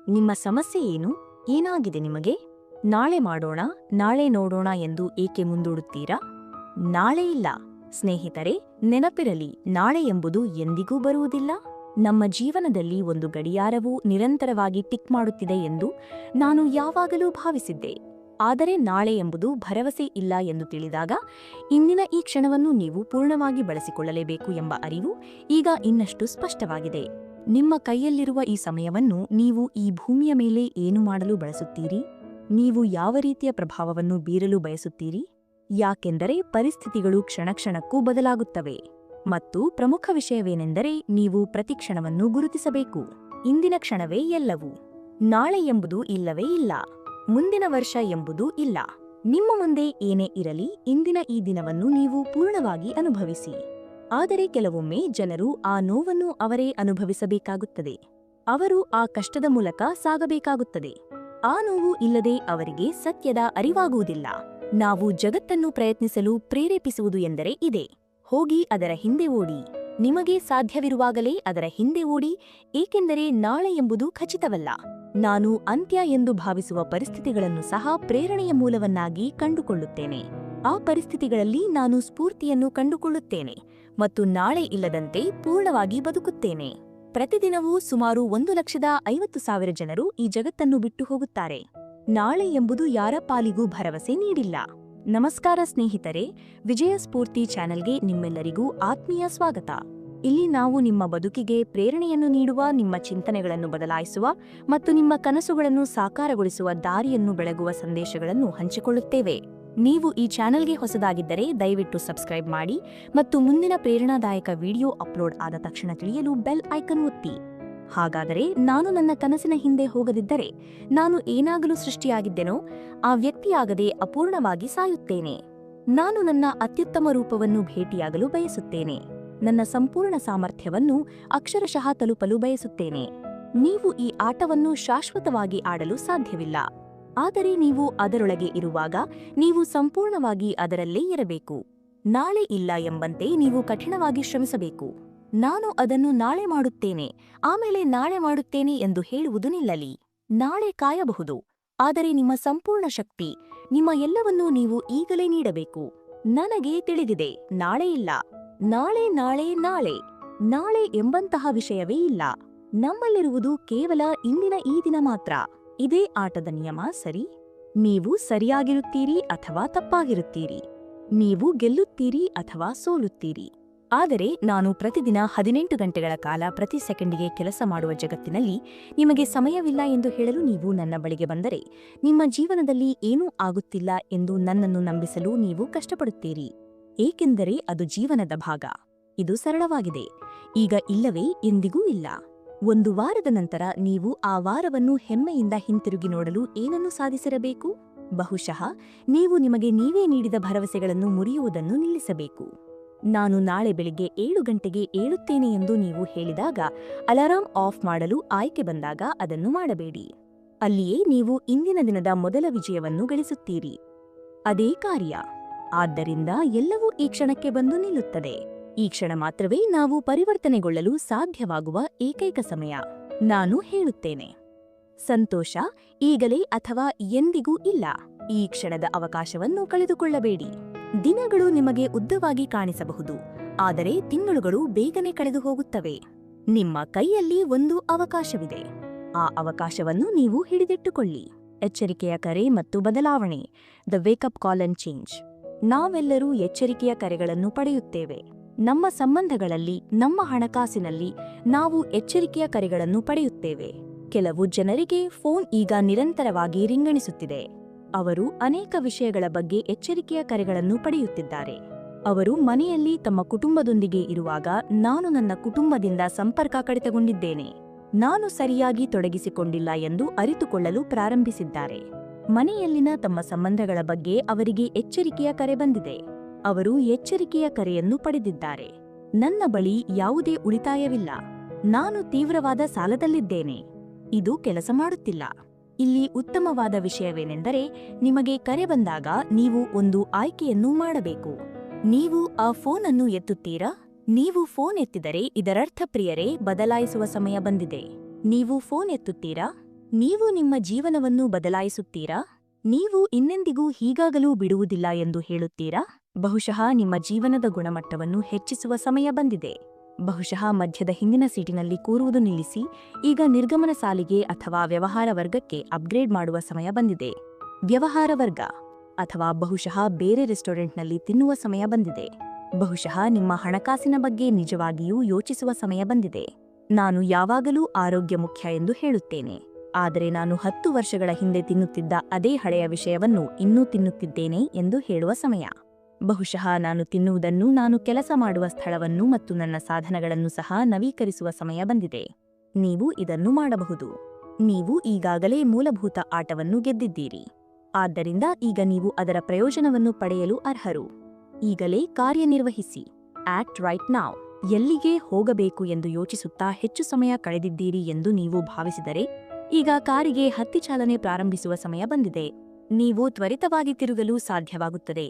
ನಿಮ್ಮ ಸಮಸ್ಯೆ ಏನು? ಏನಾಗಿದೆ ನಿಮಗೆ? ನಾಳೆ ಮಾಡೋಣ, ನಾಳೆ ನೋಡೋಣ ಎಂದು ಏಕೆ ಮುಂದೂಡುತ್ತೀರಾ? ನಾಳೆ ಇಲ್ಲ. ಸ್ನೇಹಿತರೆ, ನೆನಪಿರಲಿ, ನಾಳೆ ಎಂಬುದು ಎಂದಿಗೂ ಬರುವುದಿಲ್ಲ. ನಮ್ಮ ಜೀವನದಲ್ಲಿ ಒಂದು ಗಡಿಯಾರವು ನಿರಂತರವಾಗಿ ಟಿಕ್ ಮಾಡುತ್ತಿದೆ ಎಂದು ನಾನು ಯಾವಾಗಲೂ ಭಾವಿಸಿದ್ದೆ. ಆದರೆ ನಾಳೆ ಎಂಬುದು ಭರವಸೆ ಇಲ್ಲ ಎಂದು ತಿಳಿದಾಗ ಇಂದಿನ ಈ ಕ್ಷಣವನ್ನು ನೀವು ಪೂರ್ಣವಾಗಿ ಬಳಸಿಕೊಳ್ಳಲೇಬೇಕು ಎಂಬ ಅರಿವು ಈಗ ಇನ್ನಷ್ಟು ಸ್ಪಷ್ಟವಾಗಿದೆ. ನಿಮ್ಮ ಕೈಯಲ್ಲಿರುವ ಈ ಸಮಯವನ್ನು ನೀವು ಈ ಭೂಮಿಯ ಮೇಲೆ ಏನು ಮಾಡಲು ಬಳಸುತ್ತೀರಿ? ನೀವು ಯಾವ ರೀತಿಯ ಪ್ರಭಾವವನ್ನು ಬೀರಲು ಬಯಸುತ್ತೀರಿ? ಯಾಕೆಂದರೆ ಪರಿಸ್ಥಿತಿಗಳು ಕ್ಷಣಕ್ಷಣಕ್ಕೂ ಬದಲಾಗುತ್ತವೆ. ಮತ್ತು ಪ್ರಮುಖ ವಿಷಯವೇನೆಂದರೆ ನೀವು ಪ್ರತಿಕ್ಷಣವನ್ನು ಗುರುತಿಸಬೇಕು. ಇಂದಿನ ಕ್ಷಣವೇ ಎಲ್ಲವೂ. ನಾಳೆ ಎಂಬುದು ಇಲ್ಲವೇ ಇಲ್ಲ. ಮುಂದಿನ ವರ್ಷ ಎಂಬುದೂ ಇಲ್ಲ. ನಿಮ್ಮ ಮುಂದೆ ಏನೇ ಇರಲಿ, ಇಂದಿನ ಈ ದಿನವನ್ನು ನೀವು ಪೂರ್ಣವಾಗಿ ಅನುಭವಿಸಿ. ಆದರೆ ಕೆಲವೊಮ್ಮೆ ಜನರು ಆ ನೋವನ್ನು ಅವರೇ ಅನುಭವಿಸಬೇಕಾಗುತ್ತದೆ. ಅವರು ಆ ಕಷ್ಟದ ಮೂಲಕ ಸಾಗಬೇಕಾಗುತ್ತದೆ. ಆ ನೋವು ಇಲ್ಲದೆ ಅವರಿಗೆ ಸತ್ಯದ ಅರಿವಾಗುವುದಿಲ್ಲ. ನಾವು ಜಗತ್ತನ್ನು ಪ್ರಯತ್ನಿಸಲು ಪ್ರೇರೇಪಿಸುವುದು ಎಂದರೆ ಇದೆ. ಹೋಗಿ ಅದರ ಹಿಂದೆ ಓಡಿ. ನಿಮಗೆ ಸಾಧ್ಯವಿರುವಾಗಲೇ ಅದರ ಹಿಂದೆ ಓಡಿ, ಏಕೆಂದರೆ ನಾಳೆ ಎಂಬುದು ಖಚಿತವಲ್ಲ. ನಾನು ಅಂತ್ಯ ಎಂದು ಭಾವಿಸುವ ಪರಿಸ್ಥಿತಿಗಳನ್ನು ಸಹ ಪ್ರೇರಣೆಯ ಮೂಲವನ್ನಾಗಿ ಕಂಡುಕೊಳ್ಳುತ್ತೇನೆ. ಆ ಪರಿಸ್ಥಿತಿಗಳಲ್ಲಿ ನಾನು ಸ್ಫೂರ್ತಿಯನ್ನು ಕಂಡುಕೊಳ್ಳುತ್ತೇನೆ ಮತ್ತು ನಾಳೆ ಇಲ್ಲದಂತೆ ಪೂರ್ಣವಾಗಿ ಬದುಕುತ್ತೇನೆ. ಪ್ರತಿದಿನವೂ ಸುಮಾರು 1,50,000 ಜನರು ಈ ಜಗತ್ತನ್ನು ಬಿಟ್ಟು ಹೋಗುತ್ತಾರೆ. ನಾಳೆ ಎಂಬುದು ಯಾರ ಪಾಲಿಗೂ ಭರವಸೆ ನೀಡಿಲ್ಲ. ನಮಸ್ಕಾರ ಸ್ನೇಹಿತರೆ, ವಿಜಯ ಸ್ಫೂರ್ತಿ ಚಾನೆಲ್ಗೆ ನಿಮ್ಮೆಲ್ಲರಿಗೂ ಆತ್ಮೀಯ ಸ್ವಾಗತ. ಇಲ್ಲಿ ನಾವು ನಿಮ್ಮ ಬದುಕಿಗೆ ಪ್ರೇರಣೆಯನ್ನು ನೀಡುವ, ನಿಮ್ಮ ಚಿಂತನೆಗಳನ್ನು ಬದಲಾಯಿಸುವ ಮತ್ತು ನಿಮ್ಮ ಕನಸುಗಳನ್ನು ಸಾಕಾರಗೊಳಿಸುವ ದಾರಿಯನ್ನು ಬೆಳಗುವ ಸಂದೇಶಗಳನ್ನು ಹಂಚಿಕೊಳ್ಳುತ್ತೇವೆ. ನೀವು ಈ ಚಾನೆಲ್ಗೆ ಹೊಸದಾಗಿದ್ದರೆ ದಯವಿಟ್ಟು ಸಬ್ಸ್ಕ್ರೈಬ್ ಮಾಡಿ ಮತ್ತು ಮುಂದಿನ ಪ್ರೇರಣಾದಾಯಕ ವಿಡಿಯೋ ಅಪ್ಲೋಡ್ ಆದ ತಕ್ಷಣ ತಿಳಿಯಲು ಬೆಲ್ ಐಕನ್ ಒತ್ತಿ. ಹಾಗಾದರೆ ನಾನು ನನ್ನ ಕನಸಿನ ಹಿಂದೆ ಹೋಗದಿದ್ದರೆ ನಾನು ಏನಾಗಲು ಸೃಷ್ಟಿಯಾಗಿದ್ದೆನೋ ಆ ವ್ಯಕ್ತಿಯಾಗದೆ ಅಪೂರ್ಣವಾಗಿ ಸಾಯುತ್ತೇನೆ. ನಾನು ನನ್ನ ಅತ್ಯುತ್ತಮ ರೂಪವನ್ನು ಭೇಟಿಯಾಗಲು ಬಯಸುತ್ತೇನೆ. ನನ್ನ ಸಂಪೂರ್ಣ ಸಾಮರ್ಥ್ಯವನ್ನು ಅಕ್ಷರಶಃ ತಲುಪಲು ಬಯಸುತ್ತೇನೆ. ನೀವು ಈ ಆಟವನ್ನು ಶಾಶ್ವತವಾಗಿ ಆಡಲು ಸಾಧ್ಯವಿಲ್ಲ. ಆದರೆ ನೀವು ಅದರೊಳಗೆ ಇರುವಾಗ ನೀವು ಸಂಪೂರ್ಣವಾಗಿ ಅದರಲ್ಲೇ ಇರಬೇಕು. ನಾಳೆ ಇಲ್ಲ ಎಂಬಂತೆ ನೀವು ಕಠಿಣವಾಗಿ ಶ್ರಮಿಸಬೇಕು. ನಾನು ಅದನ್ನು ನಾಳೆ ಮಾಡುತ್ತೇನೆ, ಆಮೇಲೆ ನಾಳೆ ಮಾಡುತ್ತೇನೆ ಎಂದು ಹೇಳುವುದು ನಿಲ್ಲಲಿ. ನಾಳೆ ಕಾಯಬಹುದು, ಆದರೆ ನಿಮ್ಮ ಸಂಪೂರ್ಣ ಶಕ್ತಿ, ನಿಮ್ಮ ಎಲ್ಲವನ್ನೂ ನೀವು ಈಗಲೇ ನೀಡಬೇಕು. ನನಗೆ ತಿಳಿದಿದೆ, ನಾಳೆ ಇಲ್ಲ. ನಾಳೆ ನಾಳೆ ನಾಳೆ ನಾಳೆ ಎಂಬಂತಹ ವಿಷಯವೇ ಇಲ್ಲ. ನಮ್ಮಲ್ಲಿರುವುದು ಕೇವಲ ಇಂದಿನ ಈ ದಿನ ಮಾತ್ರ. ಇದೇ ಆಟದ ನಿಯಮ, ಸರಿ? ನೀವು ಸರಿಯಾಗಿರುತ್ತೀರಿ ಅಥವಾ ತಪ್ಪಾಗಿರುತ್ತೀರಿ. ನೀವು ಗೆಲ್ಲುತ್ತೀರಿ ಅಥವಾ ಸೋಲುತ್ತೀರಿ. ಆದರೆ ನಾನು ಪ್ರತಿದಿನ 18 ಗಂಟೆಗಳ ಕಾಲ ಪ್ರತಿ ಸೆಕೆಂಡಿಗೆ ಕೆಲಸ ಮಾಡುವ ಜಗತ್ತಿನಲ್ಲಿ ನಿಮಗೆ ಸಮಯವಿಲ್ಲ ಎಂದು ಹೇಳಲು ನೀವು ನನ್ನ ಬಳಿಗೆ ಬಂದರೆ ನಿಮ್ಮ ಜೀವನದಲ್ಲಿ ಏನೂ ಆಗುತ್ತಿಲ್ಲ ಎಂದು ನನ್ನನ್ನು ನಂಬಿಸಲು ನೀವು ಕಷ್ಟಪಡುತ್ತೀರಿ. ಏಕೆಂದರೆ ಅದು ಜೀವನದ ಭಾಗ. ಇದು ಸರಳವಾಗಿದೆ. ಈಗ ಇಲ್ಲವೇ ಎಂದಿಗೂ ಇಲ್ಲ. ಒಂದು ವಾರದ ನಂತರ ನೀವು ಆ ವಾರವನ್ನು ಹೆಮ್ಮೆಯಿಂದ ಹಿಂತಿರುಗಿ ನೋಡಲು ಏನನ್ನು ಸಾಧಿಸಿರಬೇಕು? ಬಹುಶಃ ನೀವು ನಿಮಗೆ ನೀವೇ ನೀಡಿದ ಭರವಸೆಗಳನ್ನು ಮುರಿಯುವುದನ್ನು ನಿಲ್ಲಿಸಬೇಕು. ನಾನು ನಾಳೆ ಬೆಳಿಗ್ಗೆ 7 ಗಂಟೆಗೆ ಏಳುತ್ತೇನೆ ಎಂದು ನೀವು ಹೇಳಿದಾಗ ಅಲಾರಾಂ ಆಫ್ ಮಾಡಲು ಆಯ್ಕೆ ಬಂದಾಗ ಅದನ್ನು ಮಾಡಬೇಡಿ. ಅಲ್ಲಿಯೇ ನೀವು ಇಂದಿನ ದಿನದ ಮೊದಲ ವಿಜಯವನ್ನು ಗಳಿಸುತ್ತೀರಿ. ಅದೇ ಕಾರ್ಯ. ಆದ್ದರಿಂದ ಎಲ್ಲವೂ ಈ ಕ್ಷಣಕ್ಕೆ ಬಂದು ನಿಲ್ಲುತ್ತದೆ. ಈ ಕ್ಷಣ ಮಾತ್ರವೇ ನಾವು ಪರಿವರ್ತನೆಗೊಳ್ಳಲು ಸಾಧ್ಯವಾಗುವ ಏಕೈಕ ಸಮಯ. ನಾನು ಹೇಳುತ್ತೇನೆ, ಸಂತೋಷ ಈಗಲೇ ಅಥವಾ ಎಂದಿಗೂ ಇಲ್ಲ. ಈ ಕ್ಷಣದ ಅವಕಾಶವನ್ನು ಕಳೆದುಕೊಳ್ಳಬೇಡಿ. ದಿನಗಳು ನಿಮಗೆ ಉದ್ದವಾಗಿ ಕಾಣಿಸಬಹುದು, ಆದರೆ ತಿಂಗಳುಗಳು ಬೇಗನೆ ಕಳೆದು ಹೋಗುತ್ತವೆ. ನಿಮ್ಮ ಕೈಯಲ್ಲಿ ಒಂದು ಅವಕಾಶವಿದೆ. ಆ ಅವಕಾಶವನ್ನು ನೀವು ಹಿಡಿದಿಟ್ಟುಕೊಳ್ಳಿ. ಎಚ್ಚರಿಕೆಯ ಕರೆ ಮತ್ತು ಬದಲಾವಣೆ, the wake up call and change. ನಾವೆಲ್ಲರೂ ಎಚ್ಚರಿಕೆಯ ಕರೆಗಳನ್ನು ಪಡೆಯುತ್ತೇವೆ. ನಮ್ಮ ಸಂಬಂಧಗಳಲ್ಲಿ, ನಮ್ಮ ಹಣಕಾಸಿನಲ್ಲಿ ನಾವು ಎಚ್ಚರಿಕೆಯ ಕರೆಗಳನ್ನು ಪಡೆಯುತ್ತೇವೆ. ಕೆಲವು ಜನರಿಗೆ ಫೋನ್ ಈಗ ನಿರಂತರವಾಗಿ ರಿಂಗಣಿಸುತ್ತಿದೆ. ಅವರು ಅನೇಕ ವಿಷಯಗಳ ಬಗ್ಗೆ ಎಚ್ಚರಿಕೆಯ ಕರೆಗಳನ್ನು ಪಡೆಯುತ್ತಿದ್ದಾರೆ. ಅವರು ಮನೆಯಲ್ಲಿ ತಮ್ಮ ಕುಟುಂಬದೊಂದಿಗೆ ಇರುವಾಗ ನಾನು ನನ್ನ ಕುಟುಂಬದಿಂದ ಸಂಪರ್ಕ ಕಡಿತಗೊಂಡಿದ್ದೇನೆ, ನಾನು ಸರಿಯಾಗಿ ತೊಡಗಿಸಿಕೊಂಡಿಲ್ಲ ಎಂದು ಅರಿತುಕೊಳ್ಳಲು ಪ್ರಾರಂಭಿಸಿದ್ದಾರೆ. ಮನೆಯಲ್ಲಿನ ತಮ್ಮ ಸಂಬಂಧಗಳ ಬಗ್ಗೆ ಅವರಿಗೆ ಎಚ್ಚರಿಕೆಯ ಕರೆ ಬಂದಿದೆ. ಅವರು ಎಚ್ಚರಿಕೆಯ ಕರೆಯನ್ನು ಪಡೆದಿದ್ದಾರೆ. ನನ್ನ ಬಳಿ ಯಾವುದೇ ಉಳಿತಾಯವಿಲ್ಲ. ನಾನು ತೀವ್ರವಾದ ಸಾಲದಲ್ಲಿದ್ದೇನೆ. ಇದು ಕೆಲಸ ಮಾಡುತ್ತಿಲ್ಲ. ಇಲ್ಲಿ ಉತ್ತಮವಾದ ವಿಷಯವೇನೆಂದರೆ, ನಿಮಗೆ ಕರೆ ಬಂದಾಗ ನೀವು ಒಂದು ಆಯ್ಕೆಯನ್ನು ಮಾಡಬೇಕು. ನೀವು ಆ ಫೋನ್ ಅನ್ನು ಎತ್ತುತ್ತೀರಾ? ನೀವು ಫೋನ್ ಎತ್ತಿದರೆ ಇದರರ್ಥ ಪ್ರಿಯರೇ, ಬದಲಾಯಿಸುವ ಸಮಯ ಬಂದಿದೆ. ನೀವು ಫೋನ್ ಎತ್ತುತ್ತೀರಾ? ನೀವು ನಿಮ್ಮ ಜೀವನವನ್ನು ಬದಲಾಯಿಸುತ್ತೀರಾ? ನೀವು ಇನ್ನೆಂದಿಗೂ ಹೀಗಾಗಲೂ ಬಿಡುವುದಿಲ್ಲ ಎಂದು ಹೇಳುತ್ತೀರಾ? ಬಹುಶಃ ನಿಮ್ಮ ಜೀವನದ ಗುಣಮಟ್ಟವನ್ನು ಹೆಚ್ಚಿಸುವ ಸಮಯ ಬಂದಿದೆ. ಬಹುಶಃ ಮಧ್ಯದ ಹಿಂದಿನ ಸೀಟಿನಲ್ಲಿ ಕೂರುವುದು ನಿಲ್ಲಿಸಿ ಈಗ ನಿರ್ಗಮನ ಸಾಲಿಗೆ ಅಥವಾ ವ್ಯವಹಾರ ವರ್ಗಕ್ಕೆ ಅಪ್ಗ್ರೇಡ್ ಮಾಡುವ ಸಮಯ ಬಂದಿದೆ. ವ್ಯವಹಾರ ವರ್ಗ ಅಥವಾ ಬಹುಶಃ ಬೇರೆ ರೆಸ್ಟೋರೆಂಟ್ನಲ್ಲಿ ತಿನ್ನುವ ಸಮಯ ಬಂದಿದೆ. ಬಹುಶಃ ನಿಮ್ಮ ಹಣಕಾಸಿನ ಬಗ್ಗೆ ನಿಜವಾಗಿಯೂ ಯೋಚಿಸುವ ಸಮಯ ಬಂದಿದೆ. ನಾನು ಯಾವಾಗಲೂ ಆರೋಗ್ಯ ಮುಖ್ಯ ಎಂದು ಹೇಳುತ್ತೇನೆ, ಆದರೆ ನಾನು 10 ವರ್ಷಗಳ ಹಿಂದೆ ತಿನ್ನುತ್ತಿದ್ದ ಅದೇ ಹಳೆಯ ವಿಷಯವನ್ನು ಇನ್ನೂ ತಿನ್ನುತ್ತಿದ್ದೇನೆ ಎಂದು ಹೇಳುವ ಸಮಯ. ಬಹುಶಃ ನಾನು ತಿನ್ನುವುದನ್ನು, ನಾನು ಕೆಲಸ ಮಾಡುವ ಸ್ಥಳವನ್ನು ಮತ್ತು ನನ್ನ ಸಾಧನಗಳನ್ನು ಸಹ ನವೀಕರಿಸುವ ಸಮಯ ಬಂದಿದೆ. ನೀವು ಇದನ್ನು ಮಾಡಬಹುದು. ನೀವು ಈಗಾಗಲೇ ಮೂಲಭೂತ ಆಟವನ್ನು ಗೆದ್ದಿದ್ದೀರಿ. ಆದ್ದರಿಂದ ಈಗ ನೀವು ಅದರ ಪ್ರಯೋಜನವನ್ನು ಪಡೆಯಲು ಅರ್ಹರು. ಈಗಲೇ ಕಾರ್ಯನಿರ್ವಹಿಸಿ. ಆಕ್ಟ್ ರೈಟ್ ನಾವ್. ಎಲ್ಲಿಗೆ ಹೋಗಬೇಕು ಎಂದು ಯೋಚಿಸುತ್ತಾ ಹೆಚ್ಚು ಸಮಯ ಕಳೆದಿದ್ದೀರಿ ಎಂದು ನೀವು ಭಾವಿಸಿದರೆ ಈಗ ಕಾರಿಗೆ ಹತ್ತಿ ಚಾಲನೆ ಪ್ರಾರಂಭಿಸುವ ಸಮಯ ಬಂದಿದೆ. ನೀವು ತ್ವರಿತವಾಗಿ ತಿರುಗಲು ಸಾಧ್ಯವಾಗುತ್ತದೆ.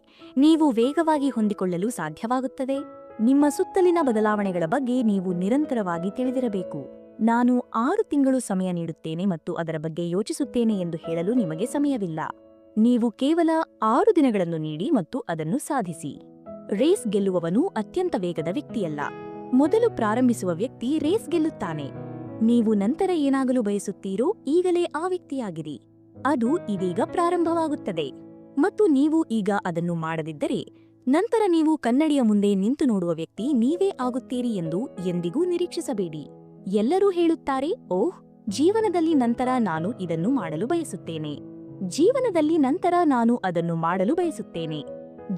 ನೀವು ವೇಗವಾಗಿ ಹೊಂದಿಕೊಳ್ಳಲು ಸಾಧ್ಯವಾಗುತ್ತದೆ. ನಿಮ್ಮ ಸುತ್ತಲಿನ ಬದಲಾವಣೆಗಳ ಬಗ್ಗೆ ನೀವು ನಿರಂತರವಾಗಿ ತಿಳಿದಿರಬೇಕು. ನಾನು 6 ತಿಂಗಳು ಸಮಯ ನೀಡುತ್ತೇನೆ ಮತ್ತು ಅದರ ಬಗ್ಗೆ ಯೋಚಿಸುತ್ತೇನೆ ಎಂದು ಹೇಳಲು ನಿಮಗೆ ಸಮಯವಿಲ್ಲ. ನೀವು ಕೇವಲ 6 ದಿನಗಳನ್ನು ನೀಡಿ ಮತ್ತು ಅದನ್ನು ಸಾಧಿಸಿ. ರೇಸ್ ಗೆಲ್ಲುವವನು ಅತ್ಯಂತ ವೇಗದ ವ್ಯಕ್ತಿಯಲ್ಲ. ಮೊದಲು ಪ್ರಾರಂಭಿಸುವ ವ್ಯಕ್ತಿ ರೇಸ್ ಗೆಲ್ಲುತ್ತಾನೆ. ನೀವು ನಂತರ ಏನಾಗಲು ಬಯಸುತ್ತೀರೋ ಈಗಲೇ ಆ ವ್ಯಕ್ತಿಯಾಗಿರಿ. ಅದು ಇದೀಗ ಪ್ರಾರಂಭವಾಗುತ್ತದೆ ಮತ್ತು ನೀವು ಈಗ ಅದನ್ನು ಮಾಡದಿದ್ದರೆ ನಂತರ ನೀವು ಕನ್ನಡಿಯ ಮುಂದೆ ನಿಂತು ನೋಡುವ ವ್ಯಕ್ತಿ ನೀವೇ ಆಗುತ್ತೀರಿ ಎಂದು ಎಂದಿಗೂ ನಿರೀಕ್ಷಿಸಬೇಡಿ. ಎಲ್ಲರೂ ಹೇಳುತ್ತಾರೆ, ಓಹ್, ಜೀವನದಲ್ಲಿ ನಂತರ ನಾನು ಇದನ್ನು ಮಾಡಲು ಬಯಸುತ್ತೇನೆ. ಜೀವನದಲ್ಲಿ ನಂತರ ನಾನು ಅದನ್ನು ಮಾಡಲು ಬಯಸುತ್ತೇನೆ.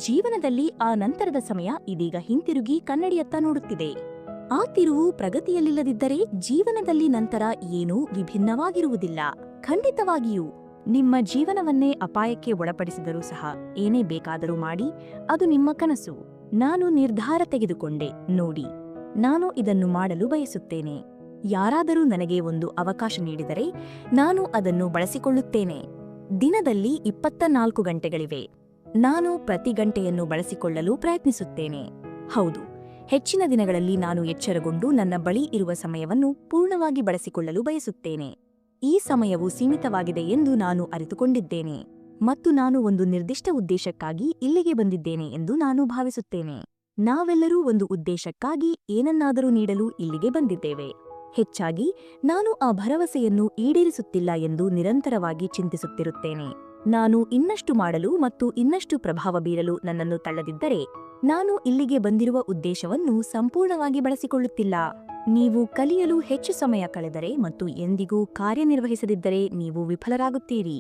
ಜೀವನದಲ್ಲಿ ಆ ನಂತರದ ಸಮಯ ಇದೀಗ ಹಿಂತಿರುಗಿ ಕನ್ನಡಿಯತ್ತ ನೋಡುತ್ತಿದೆ. ಆ ತಿರುವು ಪ್ರಗತಿಯಲ್ಲಿಲ್ಲದಿದ್ದರೆ ಜೀವನದಲ್ಲಿ ನಂತರ ಏನೂ ವಿಭಿನ್ನವಾಗಿರುವುದಿಲ್ಲ. ಖಂಡಿತವಾಗಿಯೂ ನಿಮ್ಮ ಜೀವನವನ್ನೇ ಅಪಾಯಕ್ಕೆ ಒಳಪಡಿಸಿದರೂ ಸಹ ಏನೇ ಬೇಕಾದರೂ ಮಾಡಿ, ಅದು ನಿಮ್ಮ ಕನಸು. ನಾನು ನಿರ್ಧಾರ ತೆಗೆದುಕೊಂಡೆ, ನೋಡಿ, ನಾನು ಇದನ್ನು ಮಾಡಲು ಬಯಸುತ್ತೇನೆ. ಯಾರಾದರೂ ನನಗೆ ಒಂದು ಅವಕಾಶ ನೀಡಿದರೆ ನಾನು ಅದನ್ನು ಬಳಸಿಕೊಳ್ಳುತ್ತೇನೆ. ದಿನದಲ್ಲಿ 24 ಗಂಟೆಗಳಿವೆ. ನಾನು ಪ್ರತಿ ಗಂಟೆಯನ್ನು ಬಳಸಿಕೊಳ್ಳಲು ಪ್ರಯತ್ನಿಸುತ್ತೇನೆ. ಹೌದು, ಹೆಚ್ಚಿನ ದಿನಗಳಲ್ಲಿ ನಾನು ಎಚ್ಚರಗೊಂಡು ನನ್ನ ಬಳಿ ಇರುವ ಸಮಯವನ್ನು ಪೂರ್ಣವಾಗಿ ಬಳಸಿಕೊಳ್ಳಲು ಬಯಸುತ್ತೇನೆ. ಈ ಸಮಯವು ಸೀಮಿತವಾಗಿದೆ ಎಂದು ನಾನು ಅರಿತುಕೊಂಡಿದ್ದೇನೆ ಮತ್ತು ನಾನು ಒಂದು ನಿರ್ದಿಷ್ಟ ಉದ್ದೇಶಕ್ಕಾಗಿ ಇಲ್ಲಿಗೆ ಬಂದಿದ್ದೇನೆ ಎಂದು ನಾನು ಭಾವಿಸುತ್ತೇನೆ. ನಾವೆಲ್ಲರೂ ಒಂದು ಉದ್ದೇಶಕ್ಕಾಗಿ ಏನನ್ನಾದರೂ ನೀಡಲು ಇಲ್ಲಿಗೆ ಬಂದಿದ್ದೇವೆ. ಹೆಚ್ಚಾಗಿ ನಾನು ಆ ಭರವಸೆಯನ್ನು ಈಡೇರಿಸುತ್ತಿಲ್ಲ ಎಂದು ನಿರಂತರವಾಗಿ ಚಿಂತಿಸುತ್ತಿರುತ್ತೇನೆ. ನಾನು ಇನ್ನಷ್ಟು ಮಾಡಲು ಮತ್ತು ಇನ್ನಷ್ಟು ಪ್ರಭಾವ ಬೀರಲು ನನ್ನನ್ನು ತಳ್ಳದಿದ್ದರೆ ನಾನು ಇಲ್ಲಿಗೆ ಬಂದಿರುವ ಉದ್ದೇಶವನ್ನು ಸಂಪೂರ್ಣವಾಗಿ ಬಳಸಿಕೊಳ್ಳುತ್ತಿಲ್ಲ. ನೀವು ಕಲಿಯಲು ಹೆಚ್ಚು ಸಮಯ ಕಳೆದರೆ ಮತ್ತು ಎಂದಿಗೂ ಕಾರ್ಯನಿರ್ವಹಿಸದಿದ್ದರೆ ನೀವು ವಿಫಲರಾಗುತ್ತೀರಿ.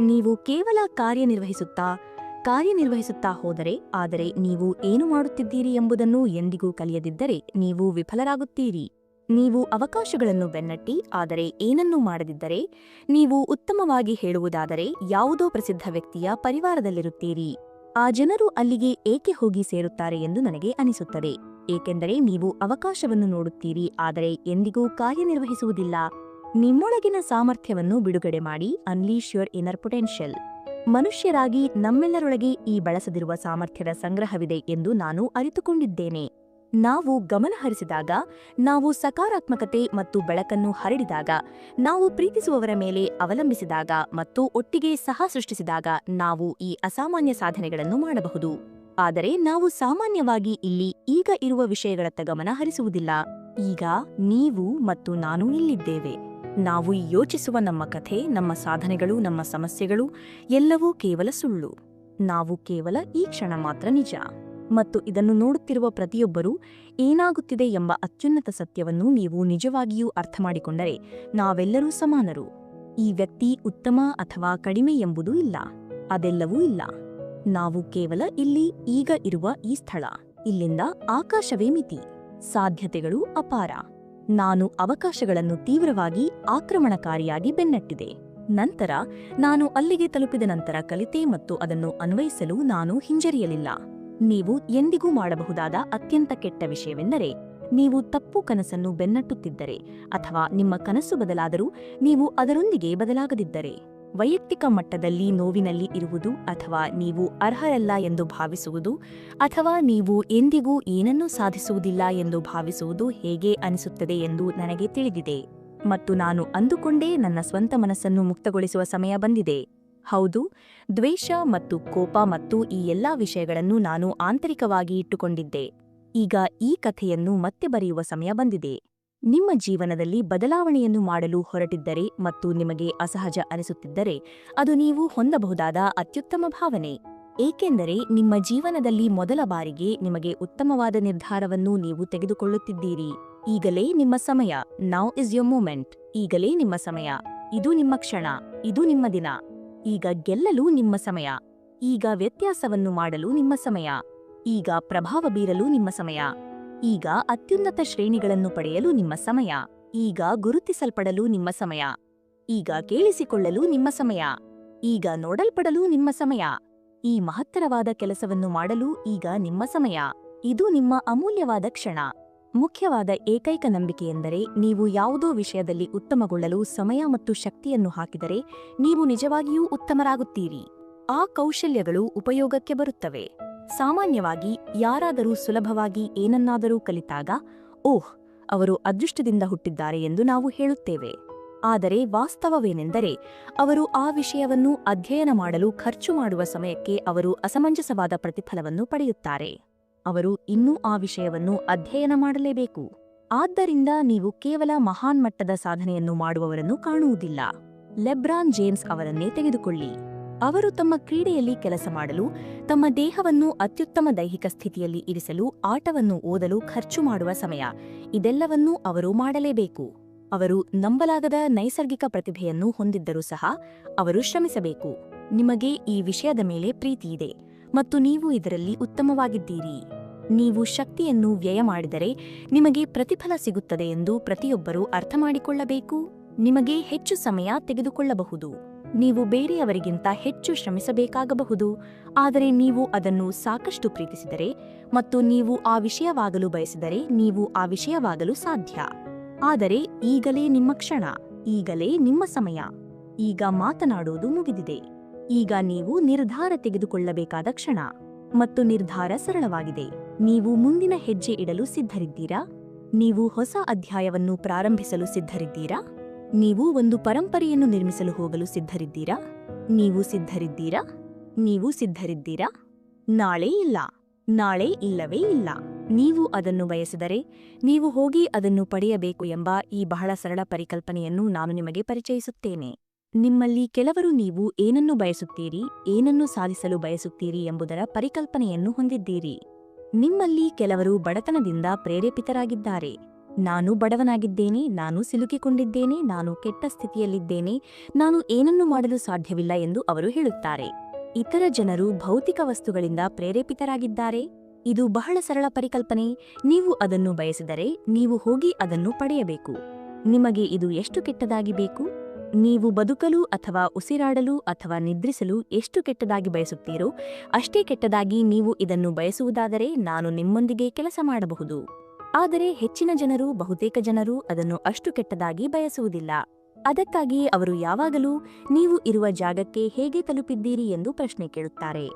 ನೀವು ಕೇವಲ ಕಾರ್ಯನಿರ್ವಹಿಸುತ್ತಾ ಹೋದರೆ, ಆದರೆ ನೀವು ಏನು ಮಾಡುತ್ತಿದ್ದೀರಿ ಎಂಬುದನ್ನು ಎಂದಿಗೂ ಕಲಿಯದಿದ್ದರೆ ನೀವು ವಿಫಲರಾಗುತ್ತೀರಿ. ನೀವು ಅವಕಾಶಗಳನ್ನು ಬೆನ್ನಟ್ಟಿ ಆದರೆ ಏನನ್ನೂ ಮಾಡದಿದ್ದರೆ, ನೀವು ಉತ್ತಮವಾಗಿ ಹೇಳುವುದಾದರೆ ಯಾವುದೋ ಪ್ರಸಿದ್ಧ ವ್ಯಕ್ತಿಯ ಪರಿವಾರದಲ್ಲಿರುತ್ತೀರಿ. ಆ ಜನರು ಅಲ್ಲಿಗೆ ಏಕೆ ಹೋಗಿ ಸೇರುತ್ತಾರೆ ಎಂದು ನನಗೆ ಅನಿಸುತ್ತದೆ, ಏಕೆಂದರೆ ನೀವು ಅವಕಾಶವನ್ನು ನೋಡುತ್ತೀರಿ ಆದರೆ ಎಂದಿಗೂ ಕಾರ್ಯನಿರ್ವಹಿಸುವುದಿಲ್ಲ. ನಿಮ್ಮೊಳಗಿನ ಸಾಮರ್ಥ್ಯವನ್ನು ಬಿಡುಗಡೆ ಮಾಡಿ. ಅನ್ಲೀಶ್ ಯುವರ್ ಇನ್ನರ್ ಪೊಟೆನ್ಷಿಯಲ್. ಮನುಷ್ಯರಾಗಿ ನಮ್ಮೆಲ್ಲರೊಳಗೆ ಈ ಬಳಸದಿರುವ ಸಾಮರ್ಥ್ಯದ ಸಂಗ್ರಹವಿದೆ ಎಂದು ನಾನು ಅರಿತುಕೊಂಡಿದ್ದೇನೆ. ನಾವು ಗಮನಹರಿಸಿದಾಗ, ನಾವು ಸಕಾರಾತ್ಮಕತೆ ಮತ್ತು ಬೆಳಕನ್ನು ಹರಡಿದಾಗ, ನಾವು ಪ್ರೀತಿಸುವವರ ಮೇಲೆ ಅವಲಂಬಿಸಿದಾಗ ಮತ್ತು ಒಟ್ಟಿಗೆ ಸಹ ಸೃಷ್ಟಿಸಿದಾಗ ನಾವು ಈ ಅಸಾಮಾನ್ಯ ಸಾಧನೆಗಳನ್ನು ಮಾಡಬಹುದು. ಆದರೆ ನಾವು ಸಾಮಾನ್ಯವಾಗಿ ಇಲ್ಲಿ ಈಗ ಇರುವ ವಿಷಯಗಳತ್ತ ಗಮನ ಹರಿಸುವುದಿಲ್ಲ. ಈಗ ನೀವು ಮತ್ತು ನಾನು ಇಲ್ಲಿದ್ದೇವೆ. ನಾವು ಯೋಚಿಸುವ ನಮ್ಮ ಕಥೆ, ನಮ್ಮ ಸಾಧನೆಗಳು, ನಮ್ಮ ಸಮಸ್ಯೆಗಳು ಎಲ್ಲವೂ ಕೇವಲ ಸುಳ್ಳು. ನಾವು ಕೇವಲ ಈ ಕ್ಷಣ ಮಾತ್ರ ನಿಜ. ಮತ್ತು ಇದನ್ನು ನೋಡುತ್ತಿರುವ ಪ್ರತಿಯೊಬ್ಬರೂ ಏನಾಗುತ್ತಿದೆ ಎಂಬ ಅತ್ಯುನ್ನತ ಸತ್ಯವನ್ನು ನೀವು ನಿಜವಾಗಿಯೂ ಅರ್ಥಮಾಡಿಕೊಂಡರೆ ನಾವೆಲ್ಲರೂ ಸಮಾನರು. ಈ ವ್ಯಕ್ತಿ ಉತ್ತಮ ಅಥವಾ ಕಡಿಮೆ ಎಂಬುದೂ ಇಲ್ಲ. ಅದೆಲ್ಲವೂ ಇಲ್ಲ. ನಾವು ಕೇವಲ ಇಲ್ಲಿ ಈಗ ಇರುವ ಈ ಸ್ಥಳ. ಇಲ್ಲಿಂದ ಆಕಾಶವೇ ಮಿತಿ. ಸಾಧ್ಯತೆಗಳು ಅಪಾರ. ನಾನು ಅವಕಾಶಗಳನ್ನು ತೀವ್ರವಾಗಿ ಆಕ್ರಮಣಕಾರಿಯಾಗಿ ಬೆನ್ನಟ್ಟಿದೆ. ನಂತರ ನಾನು ಅಲ್ಲಿಗೆ ತಲುಪಿದ ನಂತರ ಕಲಿತೆ ಮತ್ತು ಅದನ್ನು ಅನ್ವಯಿಸಲು ನಾನು ಹಿಂಜರಿಯಲಿಲ್ಲ. ನೀವು ಎಂದಿಗೂ ಮಾಡಬಹುದಾದ ಅತ್ಯಂತ ಕೆಟ್ಟ ವಿಷಯವೆಂದರೆ ನೀವು ತಪ್ಪು ಕನಸನ್ನು ಬೆನ್ನಟ್ಟುತ್ತಿದ್ದರೆ ಅಥವಾ ನಿಮ್ಮ ಕನಸು ಬದಲಾದರೂ ನೀವು ಅದರೊಂದಿಗೆ ಬದಲಾಗದಿದ್ದರೆ. ವೈಯಕ್ತಿಕ ಮಟ್ಟದಲ್ಲಿ ನೋವಿನಲ್ಲಿ ಇರುವುದು ಅಥವಾ ನೀವು ಅರ್ಹರಲ್ಲ ಎಂದು ಭಾವಿಸುವುದು ಅಥವಾ ನೀವು ಎಂದಿಗೂ ಏನನ್ನೂ ಸಾಧಿಸುವುದಿಲ್ಲ ಎಂದು ಭಾವಿಸುವುದು ಹೇಗೆ ಅನಿಸುತ್ತದೆ ಎಂದು ನನಗೆ ತಿಳಿದಿದೆ. ಮತ್ತು ನಾನು ಅಂದುಕೊಂಡೇ ನನ್ನ ಸ್ವಂತ ಮನಸ್ಸನ್ನು ಮುಕ್ತಗೊಳಿಸುವ ಸಮಯ ಬಂದಿದೆ. ಹೌದು, ದ್ವೇಷ ಮತ್ತು ಕೋಪ ಮತ್ತು ಈ ಎಲ್ಲಾ ವಿಷಯಗಳನ್ನು ನಾನು ಆಂತರಿಕವಾಗಿ ಇಟ್ಟುಕೊಂಡಿದ್ದೆ. ಈಗ ಈ ಕಥೆಯನ್ನು ಮತ್ತೆ ಬರೆಯುವ ಸಮಯ ಬಂದಿದೆ. ನಿಮ್ಮ ಜೀವನದಲ್ಲಿ ಬದಲಾವಣೆಯನ್ನು ಮಾಡಲು ಹೊರಟಿದ್ದರೆ ಮತ್ತು ನಿಮಗೆ ಅಸಹಜ ಅನಿಸುತ್ತಿದ್ದರೆ ಅದು ನೀವು ಹೊಂದಬಹುದಾದ ಅತ್ಯುತ್ತಮ ಭಾವನೆ. ಏಕೆಂದರೆ ನಿಮ್ಮ ಜೀವನದಲ್ಲಿ ಮೊದಲ ಬಾರಿಗೆ ನಿಮಗೆ ಉತ್ತಮವಾದ ನಿರ್ಧಾರವನ್ನು ನೀವು ತೆಗೆದುಕೊಳ್ಳುತ್ತಿದ್ದೀರಿ. ಈಗಲೇ ನಿಮ್ಮ ಸಮಯ. Now is your moment. ಈಗಲೇ ನಿಮ್ಮ ಸಮಯ. ಇದು ನಿಮ್ಮ ಕ್ಷಣ. ಇದು ನಿಮ್ಮ ದಿನ. ಈಗ ಗೆಲ್ಲಲು ನಿಮ್ಮ ಸಮಯ. ಈಗ ವ್ಯತ್ಯಾಸವನ್ನು ಮಾಡಲು ನಿಮ್ಮ ಸಮಯ. ಈಗ ಪ್ರಭಾವ ಬೀರಲು ನಿಮ್ಮ ಸಮಯ. ಈಗ ಅತ್ಯುನ್ನತ ಶ್ರೇಣಿಗಳನ್ನು ಪಡೆಯಲು ನಿಮ್ಮ ಸಮಯ. ಈಗ ಗುರುತಿಸಲ್ಪಡಲು ನಿಮ್ಮ ಸಮಯ. ಈಗ ಕೇಳಿಸಿಕೊಳ್ಳಲು ನಿಮ್ಮ ಸಮಯ. ಈಗ ನೋಡಲ್ಪಡಲು ನಿಮ್ಮ ಸಮಯ. ಈ ಮಹತ್ತರವಾದ ಕೆಲಸವನ್ನು ಮಾಡಲು ಈಗ ನಿಮ್ಮ ಸಮಯ. ಇದು ನಿಮ್ಮ ಅಮೂಲ್ಯವಾದ ಕ್ಷಣ. ಮುಖ್ಯವಾದ ಏಕೈಕ ನಂಬಿಕೆಯೆಂದರೆ ನೀವು ಯಾವುದೋ ವಿಷಯದಲ್ಲಿ ಉತ್ತಮಗೊಳ್ಳಲು ಸಮಯ ಮತ್ತು ಶಕ್ತಿಯನ್ನು ಹಾಕಿದರೆ ನೀವು ನಿಜವಾಗಿಯೂ ಉತ್ತಮರಾಗುತ್ತೀರಿ. ಆ ಕೌಶಲ್ಯಗಳು ಉಪಯೋಗಕ್ಕೆ ಬರುತ್ತವೆ. ಸಾಮಾನ್ಯವಾಗಿ ಯಾರಾದರೂ ಸುಲಭವಾಗಿ ಏನನ್ನಾದರೂ ಕಲಿತಾಗ ಓಹ್, ಅವರು ಅದೃಷ್ಟದಿಂದ ಹುಟ್ಟಿದ್ದಾರೆ ಎಂದು ನಾವು ಹೇಳುತ್ತೇವೆ. ಆದರೆ ವಾಸ್ತವವೇನೆಂದರೆ ಅವರು ಆ ವಿಷಯವನ್ನು ಅಧ್ಯಯನ ಮಾಡಲು ಖರ್ಚು ಮಾಡುವ ಸಮಯಕ್ಕೆ ಅವರು ಅಸಮಂಜಸವಾದ ಪ್ರತಿಫಲವನ್ನು ಪಡೆಯುತ್ತಾರೆ. ಅವರು ಇನ್ನೂ ಆ ವಿಷಯವನ್ನು ಅಧ್ಯಯನ ಮಾಡಲೇಬೇಕು. ಆದ್ದರಿಂದ ನೀವು ಕೇವಲ ಮಹಾನ್ ಮಟ್ಟದ ಸಾಧನೆಯನ್ನು ಮಾಡುವವರನ್ನು ಕಾಣುವುದಿಲ್ಲ. ಲೆಬ್ರಾನ್ ಜೇಮ್ಸ್ ಅವರನ್ನೇ ತೆಗೆದುಕೊಳ್ಳಿ. ಅವರು ತಮ್ಮ ಕ್ರೀಡೆಯಲ್ಲಿ ಕೆಲಸ ಮಾಡಲು, ತಮ್ಮ ದೇಹವನ್ನು ಅತ್ಯುತ್ತಮ ದೈಹಿಕ ಸ್ಥಿತಿಯಲ್ಲಿ ಇರಿಸಲು, ಆಟವನ್ನು ಓದಲು ಖರ್ಚು ಮಾಡುವ ಸಮಯ, ಇದೆಲ್ಲವನ್ನೂ ಅವರು ಮಾಡಲೇಬೇಕು. ಅವರು ನಂಬಲಾಗದ ನೈಸರ್ಗಿಕ ಪ್ರತಿಭೆಯನ್ನು ಹೊಂದಿದ್ದರೂ ಸಹ ಅವರು ಶ್ರಮಿಸಬೇಕು. ನಿಮಗೆ ಈ ವಿಷಯದ ಮೇಲೆ ಪ್ರೀತಿಯಿದೆ ಮತ್ತು ನೀವು ಇದರಲ್ಲಿ ಉತ್ತಮವಾಗಿದ್ದೀರಿ. ನೀವು ಶಕ್ತಿಯನ್ನು ವ್ಯಯ ಮಾಡಿದರೆ ನಿಮಗೆ ಪ್ರತಿಫಲ ಸಿಗುತ್ತದೆ ಎಂದು ಪ್ರತಿಯೊಬ್ಬರೂ ಅರ್ಥಮಾಡಿಕೊಳ್ಳಬೇಕು. ನಿಮಗೆ ಹೆಚ್ಚು ಸಮಯ ತೆಗೆದುಕೊಳ್ಳಬಹುದು. ನೀವು ಬೇರೆಯವರಿಗಿಂತ ಹೆಚ್ಚು ಶ್ರಮಿಸಬೇಕಾಗಬಹುದು. ಆದರೆ ನೀವು ಅದನ್ನು ಸಾಕಷ್ಟು ಪ್ರೀತಿಸಿದರೆ ಮತ್ತು ನೀವು ಆ ವಿಷಯವಾಗಲು ಬಯಸಿದರೆ ನೀವು ಆ ವಿಷಯವಾಗಲು ಸಾಧ್ಯ. ಆದರೆ ಈಗಲೇ ನಿಮ್ಮ ಕ್ಷಣ. ಈಗಲೇ ನಿಮ್ಮ ಸಮಯ. ಈಗ ಮಾತನಾಡುವುದು ಮುಗಿದಿದೆ. ಈಗ ನೀವು ನಿರ್ಧಾರ ತೆಗೆದುಕೊಳ್ಳಬೇಕಾದ ಕ್ಷಣ. ಮತ್ತು ನಿರ್ಧಾರ ಸರಳವಾಗಿದೆ. ನೀವು ಮುಂದಿನ ಹೆಜ್ಜೆ ಇಡಲು ಸಿದ್ಧರಿದ್ದೀರಾ? ನೀವು ಹೊಸ ಅಧ್ಯಾಯವನ್ನು ಪ್ರಾರಂಭಿಸಲು ಸಿದ್ಧರಿದ್ದೀರಾ? ನೀವು ಒಂದು ಪರಂಪರೆಯನ್ನು ನಿರ್ಮಿಸಲು ಹೋಗಲು ಸಿದ್ಧರಿದ್ದೀರಾ? ನೀವು ಸಿದ್ಧರಿದ್ದೀರಾ? ನೀವು ಸಿದ್ಧರಿದ್ದೀರಾ? ನಾಳೆ ಇಲ್ಲ. ನಾಳೆ ಇಲ್ಲವೇ ಇಲ್ಲ. ನೀವು ಅದನ್ನು ಬಯಸಿದರೆ ನೀವು ಹೋಗಿ ಅದನ್ನು ಪಡೆಯಬೇಕು ಎಂಬ ಈ ಬಹಳ ಸರಳ ಪರಿಕಲ್ಪನೆಯನ್ನು ನಾನು ನಿಮಗೆ ಪರಿಚಯಿಸುತ್ತೇನೆ. ನಿಮ್ಮಲ್ಲಿ ಕೆಲವರು ನೀವು ಏನನ್ನು ಬಯಸುತ್ತೀರಿ, ಏನನ್ನು ಸಾಧಿಸಲು ಬಯಸುತ್ತೀರಿ ಎಂಬುದರ ಪರಿಕಲ್ಪನೆಯನ್ನು ಹೊಂದಿದ್ದೀರಿ. ನಿಮ್ಮಲ್ಲಿ ಕೆಲವರು ಬಡತನದಿಂದ ಪ್ರೇರೇಪಿತರಾಗಿದ್ದಾರೆ. ನಾನು ಬಡವನಾಗಿದ್ದೇನೆ, ನಾನು ಸಿಲುಕಿಕೊಂಡಿದ್ದೇನೆ, ನಾನು ಕೆಟ್ಟ ಸ್ಥಿತಿಯಲ್ಲಿದ್ದೇನೆ, ನಾನು ಏನನ್ನೂ ಮಾಡಲು ಸಾಧ್ಯವಿಲ್ಲ ಎಂದು ಅವರು ಹೇಳುತ್ತಾರೆ. ಇತರ ಜನರು ಭೌತಿಕ ವಸ್ತುಗಳಿಂದ ಪ್ರೇರೇಪಿತರಾಗಿದ್ದಾರೆ. ಇದು ಬಹಳ ಸರಳ ಪರಿಕಲ್ಪನೆ. ನೀವು ಅದನ್ನು ಬಯಸಿದರೆ ನೀವು ಹೋಗಿ ಅದನ್ನು ಪಡೆಯಬೇಕು. ನಿಮಗೆ ಇದು ಎಷ್ಟು ಕೆಟ್ಟದಾಗಿ ಬೇಕು? ನೀವು ಬದುಕಲು ಅಥವಾ ಉಸಿರಾಡಲು ಅಥವಾ ನಿದ್ರಿಸಲು ಎಷ್ಟು ಕೆಟ್ಟದಾಗಿ ಬಯಸುತ್ತೀರೋ ಅಷ್ಟೇ ಕೆಟ್ಟದಾಗಿ ನೀವು ಇದನ್ನು ಬಯಸುವುದಾದರೆ ನಾನು ನಿಮ್ಮೊಂದಿಗೆ ಕೆಲಸ ಮಾಡಬಹುದು. ಆದರೆ ಹೆಚ್ಚಿನ ಜನರು, ಬಹುತೇಕ ಜನರು ಅದನ್ನು ಅಷ್ಟು ಕೆಟ್ಟದಾಗಿ ಬಯಸುವುದಿಲ್ಲ. ಅದಕ್ಕಾಗಿಯೇ ಅವರು ಯಾವಾಗಲೂ ನೀವು ಇರುವ ಜಾಗಕ್ಕೆ ಹೇಗೆ ತಲುಪಿದ್ದೀರಿ ಎಂದು ಪ್ರಶ್ನೆ ಕೇಳುತ್ತಾರೆ.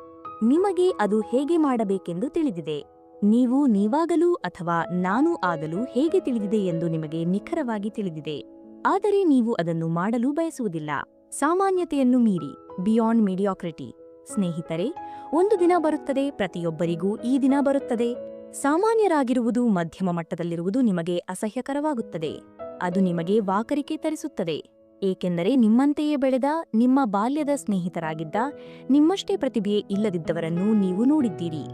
ನಿಮಗೆ ಅದು ಹೇಗೆ ಮಾಡಬೇಕೆಂದು ತಿಳಿದಿದೆ. ನೀವು ನೀವಾಗಲು ಅಥವಾ ನಾನು ಆಗಲು ಹೇಗೆ ತಿಳಿದಿದೆ ಎಂದು ನಿಮಗೆ ನಿಖರವಾಗಿ ತಿಳಿದಿದೆ. ಆದರೆ ನೀವು ಅದನ್ನು ಮಾಡಲು ಬಯಸುವುದಿಲ್ಲ. ಸಾಮಾನ್ಯತೆಯನ್ನು ಮೀರಿ, ಬಿಯಾಂಡ್ ಮೀಡಿಯಾಕ್ರಿಟಿ. ಸ್ನೇಹಿತರೆ, ಒಂದು ದಿನ ಬರುತ್ತದೆ, ಪ್ರತಿಯೊಬ್ಬರಿಗೂ ಈ ದಿನ ಬರುತ್ತದೆ. ಸಾಮಾನ್ಯರಾಗಿರುವುದು, ಮಧ್ಯಮ ಮಟ್ಟದಲ್ಲಿರುವುದು ನಿಮಗೆ ಅಸಹ್ಯಕರವಾಗುತ್ತದೆ. ಅದು ನಿಮಗೆ ವಾಕರಿಕೆ ತರಿಸುತ್ತದೆ. ಏಕೆಂದರೆ ನಿಮ್ಮಂತೆಯೇ ಬೆಳೆದ, ನಿಮ್ಮ ಬಾಲ್ಯದ ಸ್ನೇಹಿತರಾಗಿದ್ದ, ನಿಮ್ಮಷ್ಟೇ ಪ್ರತಿಭೆ ಇಲ್ಲದಿದ್ದವರನ್ನು ನೀವು ನೋಡಿದ್ದೀರಿ.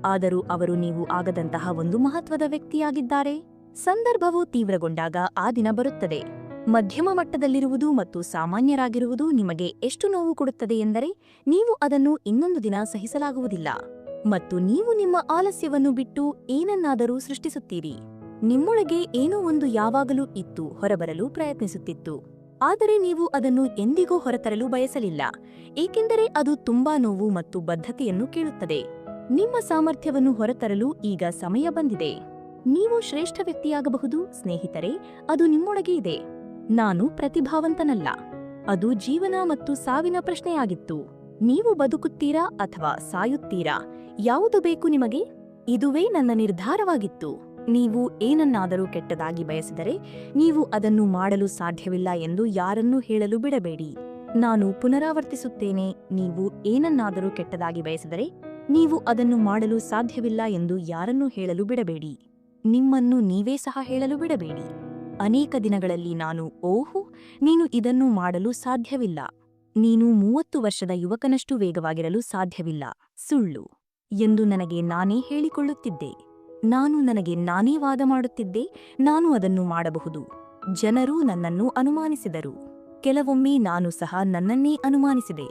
ಆದರೂ ಅವರು ನೀವು ಆಗದಂತಹ ಒಂದು ಮಹತ್ವದ ವ್ಯಕ್ತಿಯಾಗಿದ್ದಾರೆ. ಸಂದರ್ಭವು ತೀವ್ರಗೊಂಡಾಗ ಆ ದಿನ ಬರುತ್ತದೆ. ಮಧ್ಯಮ ಮಟ್ಟದಲ್ಲಿರುವುದು ಮತ್ತು ಸಾಮಾನ್ಯರಾಗಿರುವುದು ನಿಮಗೆ ಎಷ್ಟು ನೋವು ಕೊಡುತ್ತದೆ ಎಂದರೆ ನೀವು ಅದನ್ನು ಇನ್ನೊಂದು ದಿನ ಸಹಿಸಲಾಗುವುದಿಲ್ಲ ಮತ್ತು ನೀವು ನಿಮ್ಮ ಆಲಸ್ಯವನ್ನು ಬಿಟ್ಟು ಏನನ್ನಾದರೂ ಸೃಷ್ಟಿಸುತ್ತೀರಿ. ನಿಮ್ಮೊಳಗೆ ಏನೋ ಒಂದು ಯಾವಾಗಲೂ ಇತ್ತು, ಹೊರಬರಲು ಪ್ರಯತ್ನಿಸುತ್ತಿತ್ತು. ಆದರೆ ನೀವು ಅದನ್ನು ಎಂದಿಗೂ ಹೊರತರಲು ಬಯಸಲಿಲ್ಲ, ಏಕೆಂದರೆ ಅದು ತುಂಬಾ ನೋವು ಮತ್ತು ಬದ್ಧತೆಯನ್ನು ಕೇಳುತ್ತದೆ. ನಿಮ್ಮ ಸಾಮರ್ಥ್ಯವನ್ನು ಹೊರತರಲು ಈಗ ಸಮಯ ಬಂದಿದೆ. ನೀವು ಶ್ರೇಷ್ಠ ವ್ಯಕ್ತಿಯಾಗಬಹುದು. ಸ್ನೇಹಿತರೆ, ಅದು ನಿಮ್ಮೊಳಗೆ ಇದೆ. ನಾನು ಪ್ರತಿಭಾವಂತನಲ್ಲ. ಅದು ಜೀವನ ಮತ್ತು ಸಾವಿನ ಪ್ರಶ್ನೆಯಾಗಿತ್ತು. ನೀವು ಬದುಕುತ್ತೀರಾ ಅಥವಾ ಸಾಯುತ್ತೀರಾ? ಯಾವುದು ಬೇಕು ನಿಮಗೆ? ಇದುವೇ ನನ್ನ ನಿರ್ಧಾರವಾಗಿತ್ತು. ನೀವು ಏನನ್ನಾದರೂ ಕೆಟ್ಟದಾಗಿ ಬಯಸಿದರೆ ನೀವು ಅದನ್ನು ಮಾಡಲು ಸಾಧ್ಯವಿಲ್ಲ ಎಂದು ಯಾರನ್ನೂ ಹೇಳಲು ಬಿಡಬೇಡಿ. ನಾನು ಪುನರಾವರ್ತಿಸುತ್ತೇನೆ, ನೀವು ಏನನ್ನಾದರೂ ಕೆಟ್ಟದಾಗಿ ಬಯಸಿದರೆ ನೀವು ಅದನ್ನು ಮಾಡಲು ಸಾಧ್ಯವಿಲ್ಲ ಎಂದು ಯಾರನ್ನೂ ಹೇಳಲು ಬಿಡಬೇಡಿ. ನಿಮ್ಮನ್ನು ನೀವೇ ಸಹ ಹೇಳಲು ಬಿಡಬೇಡಿ. ಅನೇಕ ದಿನಗಳಲ್ಲಿ ನಾನು ಓಹ್, ನೀನು ಇದನ್ನು ಮಾಡಲು ಸಾಧ್ಯವಿಲ್ಲ, ನೀನು 30 ವರ್ಷದ ಯುವಕನಷ್ಟು ವೇಗವಾಗಿರಲು ಸಾಧ್ಯವಿಲ್ಲ, ಸುಳ್ಳು ಎಂದು ನನಗೆ ನಾನೇ ಹೇಳಿಕೊಳ್ಳುತ್ತಿದ್ದೆ. ನಾನು ನನಗೆ ನಾನೇ ವಾದ ಮಾಡುತ್ತಿದ್ದೆ, ನಾನು ಅದನ್ನು ಮಾಡಬಹುದು. ಜನರು ನನ್ನನ್ನು ಅನುಮಾನಿಸಿದರು. ಕೆಲವೊಮ್ಮೆ ನಾನು ಸಹ ನನ್ನನ್ನೇ ಅನುಮಾನಿಸಿದೆ.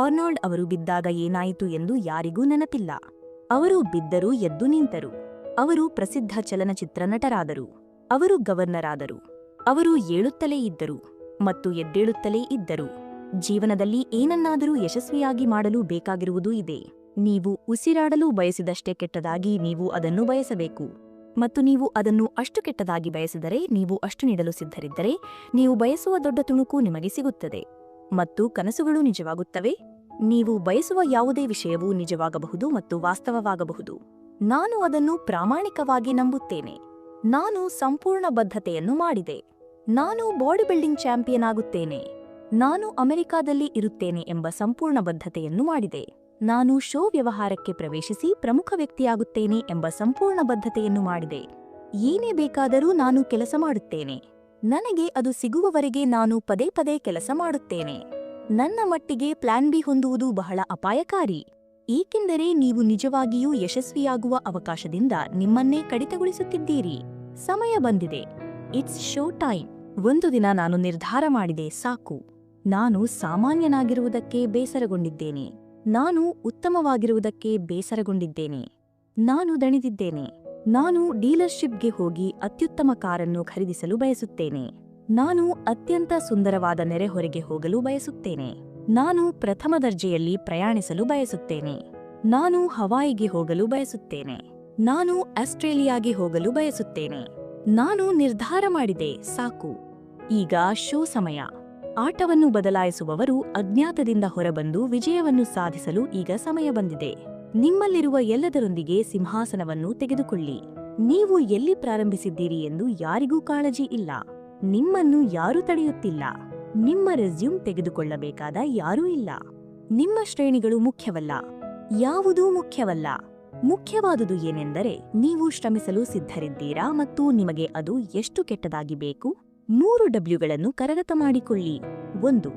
ಆರ್ನಾಲ್ಡ್ ಅವರು ಬಿದ್ದಾಗ ಏನಾಯಿತು ಎಂದು ಯಾರಿಗೂ ನೆನಪಿಲ್ಲ. ಅವರು ಬಿದ್ದರೂ ಎದ್ದು ನಿಂತರು. ಅವರು ಪ್ರಸಿದ್ಧ ಚಲನಚಿತ್ರ ನಟರಾದರು. ಅವರು ಗವರ್ನರ್ ಆದರು. ಅವರು ಏಳುತ್ತಲೇ ಇದ್ದರು ಮತ್ತು ಎದ್ದೇಳುತ್ತಲೇ ಇದ್ದರು. ಜೀವನದಲ್ಲಿ ಏನನ್ನಾದರೂ ಯಶಸ್ವಿಯಾಗಿ ಮಾಡಲು ಬೇಕಾಗಿರುವುದು ಇದೆ. ನೀವು ಉಸಿರಾಡಲು ಬಯಸಿದಷ್ಟೇ ಕೆಟ್ಟದಾಗಿ ನೀವು ಅದನ್ನು ಬಯಸಬೇಕು. ಮತ್ತು ನೀವು ಅದನ್ನು ಅಷ್ಟು ಕೆಟ್ಟದಾಗಿ ಬಯಸಿದರೆ, ನೀವು ಅಷ್ಟು ನೀಡಲು ಸಿದ್ಧರಿದ್ದರೆ, ನೀವು ಬಯಸುವ ದೊಡ್ಡ ತುಣುಕು ನಿಮಗೆ ಸಿಗುತ್ತದೆ. ಮತ್ತು ಕನಸುಗಳು ನಿಜವಾಗುತ್ತವೆ. ನೀವು ಬಯಸುವ ಯಾವುದೇ ವಿಷಯವೂ ನಿಜವಾಗಬಹುದು ಮತ್ತು ವಾಸ್ತವವಾಗಬಹುದು. ನಾನು ಅದನ್ನು ಪ್ರಾಮಾಣಿಕವಾಗಿ ನಂಬುತ್ತೇನೆ. ನಾನು ಸಂಪೂರ್ಣ ಬದ್ಧತೆಯನ್ನು ಮಾಡಿದೆ. ನಾನು ಬಾಡಿ ಬಿಲ್ಡಿಂಗ್ ಚಾಂಪಿಯನ್ ಆಗುತ್ತೇನೆ. ನಾನು ಅಮೆರಿಕಾದಲ್ಲಿ ಇರುತ್ತೇನೆ ಎಂಬ ಸಂಪೂರ್ಣ ಬದ್ಧತೆಯನ್ನು ಮಾಡಿದೆ. ನಾನು ಶೋ ವ್ಯವಹಾರಕ್ಕೆ ಪ್ರವೇಶಿಸಿ ಪ್ರಮುಖ ವ್ಯಕ್ತಿಯಾಗುತ್ತೇನೆ ಎಂಬ ಸಂಪೂರ್ಣ ಬದ್ಧತೆಯನ್ನು ಮಾಡಿದೆ. ಏನೇ ಬೇಕಾದರೂ ನಾನು ಕೆಲಸ ಮಾಡುತ್ತೇನೆ. ನನಗೆ ಅದು ಸಿಗುವವರೆಗೆ ನಾನು ಪದೇ ಪದೇ ಕೆಲಸ ಮಾಡುತ್ತೇನೆ. ನನ್ನ ಮಟ್ಟಿಗೆ ಪ್ಲಾನ್ ಬಿ ಹೊಂದುವುದು ಬಹಳ ಅಪಾಯಕಾರಿ, ಏಕೆಂದರೆ ನೀವು ನಿಜವಾಗಿಯೂ ಯಶಸ್ವಿಯಾಗುವ ಅವಕಾಶದಿಂದ ನಿಮ್ಮನ್ನೇ ಕಡಿತಗೊಳಿಸುತ್ತಿದ್ದೀರಿ. ಸಮಯ ಬಂದಿದೆ. It's show time. ಒಂದು ದಿನ ನಾನು ನಿರ್ಧಾರ ಮಾಡಿದೆ, ಸಾಕು. ನಾನು ಸಾಮಾನ್ಯನಾಗಿರುವುದಕ್ಕೆ ಬೇಸರಗೊಂಡಿದ್ದೇನೆ. ನಾನು ಉತ್ತಮವಾಗಿರುವುದಕ್ಕೆ ಬೇಸರಗೊಂಡಿದ್ದೇನೆ. ನಾನು ದಣಿದಿದ್ದೇನೆ. ನಾನು ಡೀಲರ್ಶಿಪ್ಗೆ ಹೋಗಿ ಅತ್ಯುತ್ತಮ ಕಾರನ್ನು ಖರೀದಿಸಲು ಬಯಸುತ್ತೇನೆ. ನಾನು ಅತ್ಯಂತ ಸುಂದರವಾದ ನೆರೆಹೊರೆಗೆ ಹೋಗಲು ಬಯಸುತ್ತೇನೆ. ನಾನು ಪ್ರಥಮ ದರ್ಜೆಯಲ್ಲಿ ಪ್ರಯಾಣಿಸಲು ಬಯಸುತ್ತೇನೆ. ನಾನು ಹವಾಯಿಗೆ ಹೋಗಲು ಬಯಸುತ್ತೇನೆ. ನಾನು ಆಸ್ಟ್ರೇಲಿಯಾಗೆ ಹೋಗಲು ಬಯಸುತ್ತೇನೆ. ನಾನು ನಿರ್ಧಾರ ಮಾಡಿದೆ, ಸಾಕು. ಈಗ ಶೋ ಸಮಯ. ಆಟವನ್ನು ಬದಲಾಯಿಸುವವರು ಅಜ್ಞಾತದಿಂದ ಹೊರಬಂದು ವಿಜಯವನ್ನು ಸಾಧಿಸಲು ಈಗ ಸಮಯ ಬಂದಿದೆ. ನಿಮ್ಮಲ್ಲಿರುವ ಎಲ್ಲದರೊಂದಿಗೆ ಸಿಂಹಾಸನವನ್ನು ತೆಗೆದುಕೊಳ್ಳಿ. ನೀವು ಎಲ್ಲಿ ಪ್ರಾರಂಭಿಸಿದ್ದೀರಿ ಎಂದು ಯಾರಿಗೂ ಕಾಳಜಿ ಇಲ್ಲ. ನಿಮ್ಮನ್ನು ಯಾರೂ ತಡೆಯುತ್ತಿಲ್ಲ. ನಿಮ್ಮ ರೆಸ್ಯೂಮ್ ತೆಗೆದುಕೊಳ್ಳಬೇಕಾದ ಯಾರೂ ಇಲ್ಲ. ನಿಮ್ಮ ಶ್ರೇಣಿಗಳು ಮುಖ್ಯವಲ್ಲ. ಯಾವುದೂ ಮುಖ್ಯವಲ್ಲ. ಮುಖ್ಯವಾದುದು ಏನೆಂದರೆ ನೀವು ಶ್ರಮಿಸಲು ಸಿದ್ಧರಿದ್ದೀರಾ ಮತ್ತು ನಿಮಗೆ ಅದು ಎಷ್ಟು ಕೆಟ್ಟದಾಗಿ ಬೇಕು. 3 ಡಬ್ಲ್ಯೂಗಳನ್ನು ಕರಗತ ಮಾಡಿಕೊಳ್ಳಿ. 1.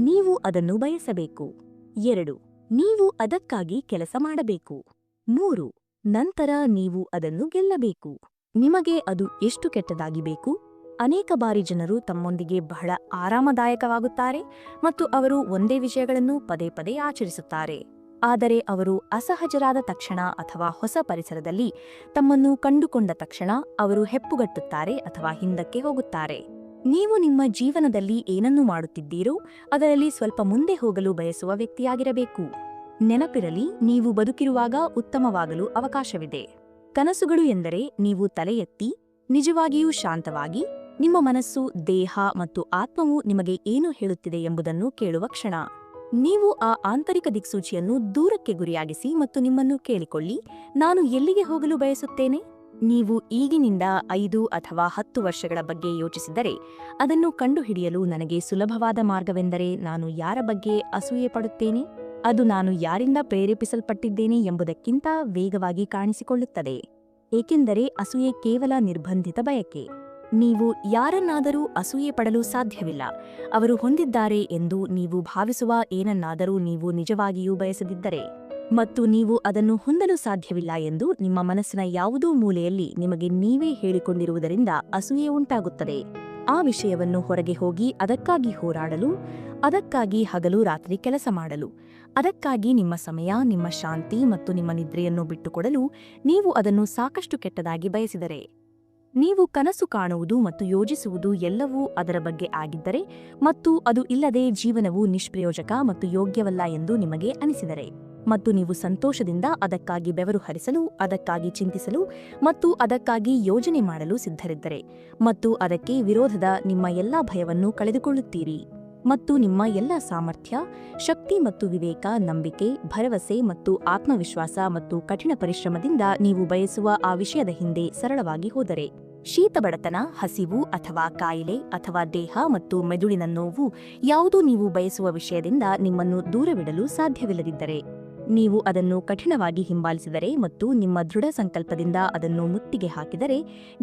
ನೀವು ಅದನ್ನು ಬಯಸಬೇಕು. 2. ನೀವು ಅದಕ್ಕಾಗಿ ಕೆಲಸ ಮಾಡಬೇಕು. 3. ನಂತರ ನೀವು ಅದನ್ನು ಗೆಲ್ಲಬೇಕು. ನಿಮಗೆ ಅದು ಎಷ್ಟು ಕೆಟ್ಟದಾಗಿ ಬೇಕು. ಅನೇಕ ಬಾರಿ ಜನರು ತಮ್ಮೊಂದಿಗೆ ಬಹಳ ಆರಾಮದಾಯಕವಾಗುತ್ತಾರೆ ಮತ್ತು ಅವರು ಒಂದೇ ವಿಷಯಗಳನ್ನು ಪದೇ ಪದೇ ಆಚರಿಸುತ್ತಾರೆ. ಆದರೆ ಅವರು ಅಸಹಜರಾದ ತಕ್ಷಣ ಅಥವಾ ಹೊಸ ಪರಿಸರದಲ್ಲಿ ತಮ್ಮನ್ನು ಕಂಡುಕೊಂಡ ತಕ್ಷಣ ಅವರು ಹೆಪ್ಪುಗಟ್ಟುತ್ತಾರೆ ಅಥವಾ ಹಿಂದಕ್ಕೆ ಹೋಗುತ್ತಾರೆ. ನೀವು ನಿಮ್ಮ ಜೀವನದಲ್ಲಿ ಏನನ್ನು ಮಾಡುತ್ತಿದ್ದೀರೋ ಅದರಲ್ಲಿ ಸ್ವಲ್ಪ ಮುಂದೆ ಹೋಗಲು ಬಯಸುವ ವ್ಯಕ್ತಿಯಾಗಿರಬೇಕು. ನೆನಪಿರಲಿ, ನೀವು ಬದುಕಿರುವಾಗ ಉತ್ತಮವಾಗಲು ಅವಕಾಶವಿದೆ. ಕನಸುಗಳು ಎಂದರೆ ನೀವು ತಲೆ ಎತ್ತಿ ನಿಜವಾಗಿಯೂ ಶಾಂತವಾಗಿ ನಿಮ್ಮ ಮನಸ್ಸು, ದೇಹ ಮತ್ತು ಆತ್ಮವು ನಿಮಗೆ ಏನು ಹೇಳುತ್ತಿದೆ ಎಂಬುದನ್ನು ಕೇಳುವ ಕ್ಷಣ. ನೀವು ಆ ಆಂತರಿಕ ದಿಕ್ಸೂಚಿಯನ್ನು ದೂರಕ್ಕೆ ಗುರಿಯಾಗಿಸಿ ಮತ್ತು ನಿಮ್ಮನ್ನು ಕೇಳಿಕೊಳ್ಳಿ, ನಾನು ಎಲ್ಲಿಗೆ ಹೋಗಲು ಬಯಸುತ್ತೇನೆ. ನೀವು ಈಗಿನಿಂದ 5 ಅಥವಾ 10 ವರ್ಷಗಳ ಬಗ್ಗೆ ಯೋಚಿಸಿದರೆ ಅದನ್ನು ಕಂಡುಹಿಡಿಯಲು ನನಗೆ ಸುಲಭವಾದ ಮಾರ್ಗವೆಂದರೆ ನಾನು ಯಾರ ಬಗ್ಗೆ ಅಸೂಯೆ ಪಡುತ್ತೇನೆ, ಅದು ನಾನು ಯಾರಿಂದ ಪ್ರೇರೇಪಿಸಲ್ಪಟ್ಟಿದ್ದೇನೆ ಎಂಬುದಕ್ಕಿಂತ ವೇಗವಾಗಿ ಕಾಣಿಸಿಕೊಳ್ಳುತ್ತದೆ. ಏಕೆಂದರೆ ಅಸೂಯೆ ಕೇವಲ ನಿರ್ಬಂಧಿತ ಬಯಕೆ. ನೀವು ಯಾರನ್ನಾದರೂ ಅಸೂಯೆ ಪಡಲು ಸಾಧ್ಯವಿಲ್ಲ. ಅವರು ಹೊಂದಿದ್ದಾರೆ ಎಂದು ನೀವು ಭಾವಿಸುವ ಏನನ್ನಾದರೂ ನೀವು ನಿಜವಾಗಿಯೂ ಬಯಸದಿದ್ದರೆ ಮತ್ತು ನೀವು ಅದನ್ನು ಹೊಂದಲು ಸಾಧ್ಯವಿಲ್ಲ ಎಂದು ನಿಮ್ಮ ಮನಸ್ಸಿನ ಯಾವುದೋ ಮೂಲೆಯಲ್ಲಿ ನಿಮಗೆ ನೀವೇ ಹೇಳಿಕೊಂಡಿರುವುದರಿಂದ ಅಸೂಯೆ ಉಂಟಾಗುತ್ತದೆ. ಆ ವಿಷಯವನ್ನು ಹೊರಗೆ ಹೋಗಿ ಅದಕ್ಕಾಗಿ ಹೋರಾಡಲು, ಅದಕ್ಕಾಗಿ ಹಗಲು ರಾತ್ರಿ ಕೆಲಸ ಮಾಡಲು, ಅದಕ್ಕಾಗಿ ನಿಮ್ಮ ಸಮಯ, ನಿಮ್ಮ ಶಾಂತಿ ಮತ್ತು ನಿಮ್ಮ ನಿದ್ರೆಯನ್ನು ಬಿಟ್ಟುಕೊಡಲು ನೀವು ಅದನ್ನು ಸಾಕಷ್ಟು ಕೆಟ್ಟದಾಗಿ ಬಯಸಿದರೆ, ನೀವು ಕನಸು ಕಾಣುವುದು ಮತ್ತು ಯೋಜಿಸುವುದು ಎಲ್ಲವೂ ಅದರ ಬಗ್ಗೆ ಆಗಿದ್ದರೆ ಮತ್ತು ಅದು ಇಲ್ಲದೆ ಜೀವನವು ನಿಷ್ಪ್ರಯೋಜಕ ಮತ್ತು ಯೋಗ್ಯವಲ್ಲ ಎಂದು ನಿಮಗೆ ಅನಿಸಿದರೆ ಮತ್ತು ನೀವು ಸಂತೋಷದಿಂದ ಅದಕ್ಕಾಗಿ ಬೆವರು ಹರಿಸಲು, ಅದಕ್ಕಾಗಿ ಚಿಂತಿಸಲು ಮತ್ತು ಅದಕ್ಕಾಗಿ ಯೋಜನೆ ಮಾಡಲು ಸಿದ್ಧರಿದ್ದರೆ ಮತ್ತು ಅದಕ್ಕೆ ವಿರೋಧದ ನಿಮ್ಮ ಎಲ್ಲಾ ಭಯವನ್ನು ಕಳೆದುಕೊಳ್ಳುತ್ತೀರಿ. ಮತ್ತು ನಿಮ್ಮ ಎಲ್ಲ ಸಾಮರ್ಥ್ಯ, ಶಕ್ತಿ ಮತ್ತು ವಿವೇಕ, ನಂಬಿಕೆ, ಭರವಸೆ ಮತ್ತು ಆತ್ಮವಿಶ್ವಾಸ ಮತ್ತು ಕಠಿಣ ಪರಿಶ್ರಮದಿಂದ ನೀವು ಬಯಸುವ ಆ ವಿಷಯದ ಹಿಂದೆ ಸರಳವಾಗಿ ಹೋದರೆ, ಶೀತ, ಬಡತನ, ಹಸಿವು ಅಥವಾ ಕಾಯಿಲೆ ಅಥವಾ ದೇಹ ಮತ್ತು ಮೆದುಳಿನ ನೋವು ಯಾವುದೂ ನೀವು ಬಯಸುವ ವಿಷಯದಿಂದ ನಿಮ್ಮನ್ನು ದೂರವಿಡಲು ಸಾಧ್ಯವಿಲ್ಲದಿದ್ದರೆ, ನೀವು ಅದನ್ನು ಕಠಿಣವಾಗಿ ಹಿಂಬಾಲಿಸಿದರೆ ಮತ್ತು ನಿಮ್ಮ ದೃಢ ಸಂಕಲ್ಪದಿಂದ ಅದನ್ನು ಮುತ್ತಿಗೆ ಹಾಕಿದರೆ,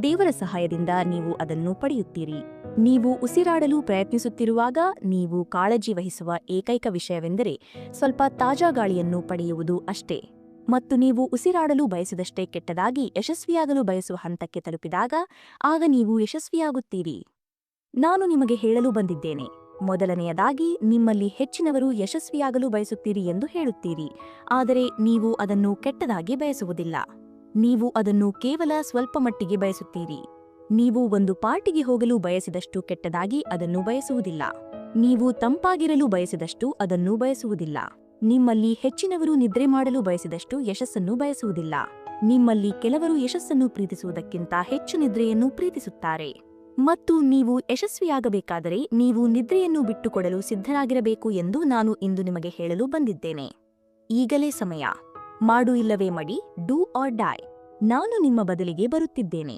ದೇವರ ಸಹಾಯದಿಂದ ನೀವು ಅದನ್ನು ಪಡೆಯುತ್ತೀರಿ. ನೀವು ಉಸಿರಾಡಲು ಪ್ರಯತ್ನಿಸುತ್ತಿರುವಾಗ ನೀವು ಕಾಳಜಿ ವಹಿಸುವ ಏಕೈಕ ವಿಷಯವೆಂದರೆ ಸ್ವಲ್ಪ ತಾಜಾ ಗಾಳಿಯನ್ನು ಪಡೆಯುವುದು ಅಷ್ಟೇ. ಮತ್ತು ನೀವು ಉಸಿರಾಡಲು ಬಯಸಿದಷ್ಟೇ ಕೆಟ್ಟದಾಗಿ ಯಶಸ್ವಿಯಾಗಲು ಬಯಸುವ ಹಂತಕ್ಕೆ ತಲುಪಿದಾಗ, ಆಗ ನೀವು ಯಶಸ್ವಿಯಾಗುತ್ತೀರಿ. ನಾನು ನಿಮಗೆ ಹೇಳಲು ಬಂದಿದ್ದೇನೆ, ಮೊದಲನೆಯದಾಗಿ ನಿಮ್ಮಲ್ಲಿ ಹೆಚ್ಚಿನವರು ಯಶಸ್ವಿಯಾಗಲು ಬಯಸುತ್ತೀರಿ ಎಂದು ಹೇಳುತ್ತೀರಿ, ಆದರೆ ನೀವು ಅದನ್ನು ಕೆಟ್ಟದಾಗಿ ಬಯಸುವುದಿಲ್ಲ. ನೀವು ಅದನ್ನು ಕೇವಲ ಸ್ವಲ್ಪ ಮಟ್ಟಿಗೆ ಬಯಸುತ್ತೀರಿ. ನೀವು ಒಂದು ಪಾರ್ಟಿಗೆ ಹೋಗಲು ಬಯಸಿದಷ್ಟು ಕೆಟ್ಟದಾಗಿ ಅದನ್ನು ಬಯಸುವುದಿಲ್ಲ. ನೀವು ತಂಪಾಗಿರಲು ಬಯಸಿದಷ್ಟು ಅದನ್ನು ಬಯಸುವುದಿಲ್ಲ. ನಿಮ್ಮಲ್ಲಿ ಹೆಚ್ಚಿನವರು ನಿದ್ರೆ ಮಾಡಲು ಬಯಸಿದಷ್ಟು ಯಶಸ್ಸನ್ನು ಬಯಸುವುದಿಲ್ಲ. ನಿಮ್ಮಲ್ಲಿ ಕೆಲವರು ಯಶಸ್ಸನ್ನು ಪ್ರೀತಿಸುವುದಕ್ಕಿಂತ ಹೆಚ್ಚು ನಿದ್ರೆಯನ್ನು ಪ್ರೀತಿಸುತ್ತಾರೆ. ಮತ್ತು ನೀವು ಯಶಸ್ವಿಯಾಗಬೇಕಾದರೆ ನೀವು ನಿದ್ರೆಯನ್ನು ಬಿಟ್ಟುಕೊಡಲು ಸಿದ್ಧರಾಗಿರಬೇಕು ಎಂದು ನಾನು ಇಂದು ನಿಮಗೆ ಹೇಳಲು ಬಂದಿದ್ದೇನೆ. ಈಗಲೇ ಸಮಯ. ಮಾಡು ಇಲ್ಲವೇ ಮಡಿ, ಡೂ ಆರ್ ಡೈ. ನಾನು ನಿಮ್ಮ ಬದಲಿಗೆ ಬರುತ್ತಿದ್ದೇನೆ.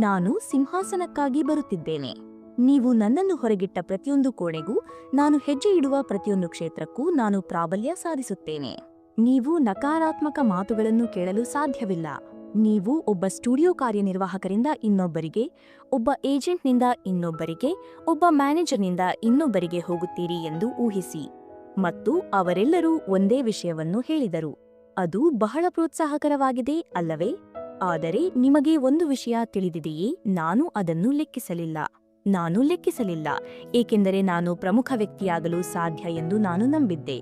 ನಾನು ಸಿಂಹಾಸನಕ್ಕಾಗಿ ಬರುತ್ತಿದ್ದೇನೆ. ನೀವು ನನ್ನನ್ನು ಹೊರಗಿಟ್ಟ ಪ್ರತಿಯೊಂದು ಕೋಣೆಗೂ, ನಾನು ಹೆಜ್ಜೆ ಇಡುವ ಪ್ರತಿಯೊಂದು ಕ್ಷೇತ್ರಕ್ಕೂ ನಾನು ಪ್ರಾಬಲ್ಯ ಸಾಧಿಸುತ್ತೇನೆ. ನೀವು ನಕಾರಾತ್ಮಕ ಮಾತುಗಳನ್ನು ಕೇಳಲು ಸಾಧ್ಯವಿಲ್ಲ. ನೀವು ಒಬ್ಬ ಸ್ಟುಡಿಯೋ ಕಾರ್ಯನಿರ್ವಾಹಕರಿಂದ ಇನ್ನೊಬ್ಬರಿಗೆ, ಒಬ್ಬ ಏಜೆಂಟ್ನಿಂದ ಇನ್ನೊಬ್ಬರಿಗೆ, ಒಬ್ಬ ಮ್ಯಾನೇಜರ್ನಿಂದ ಇನ್ನೊಬ್ಬರಿಗೆ ಹೋಗುತ್ತೀರಿ ಎಂದು ಊಹಿಸಿ. ಮತ್ತು ಅವರೆಲ್ಲರೂ ಒಂದೇ ವಿಷಯವನ್ನು ಹೇಳಿದರು. ಅದು ಬಹಳ ಪ್ರೋತ್ಸಾಹಕರವಾಗಿದೆ, ಅಲ್ಲವೇ? ಆದರೆ ನಿಮಗೆ ಒಂದು ವಿಷಯ ತಿಳಿದಿದೆಯೇ? ನಾನು ಅದನ್ನು ಲೆಕ್ಕಿಸಲಿಲ್ಲ, ಏಕೆಂದರೆ ನಾನು ಪ್ರಮುಖ ವ್ಯಕ್ತಿಯಾಗಲು ಸಾಧ್ಯ ಎಂದು ನಾನು ನಂಬಿದ್ದೆ.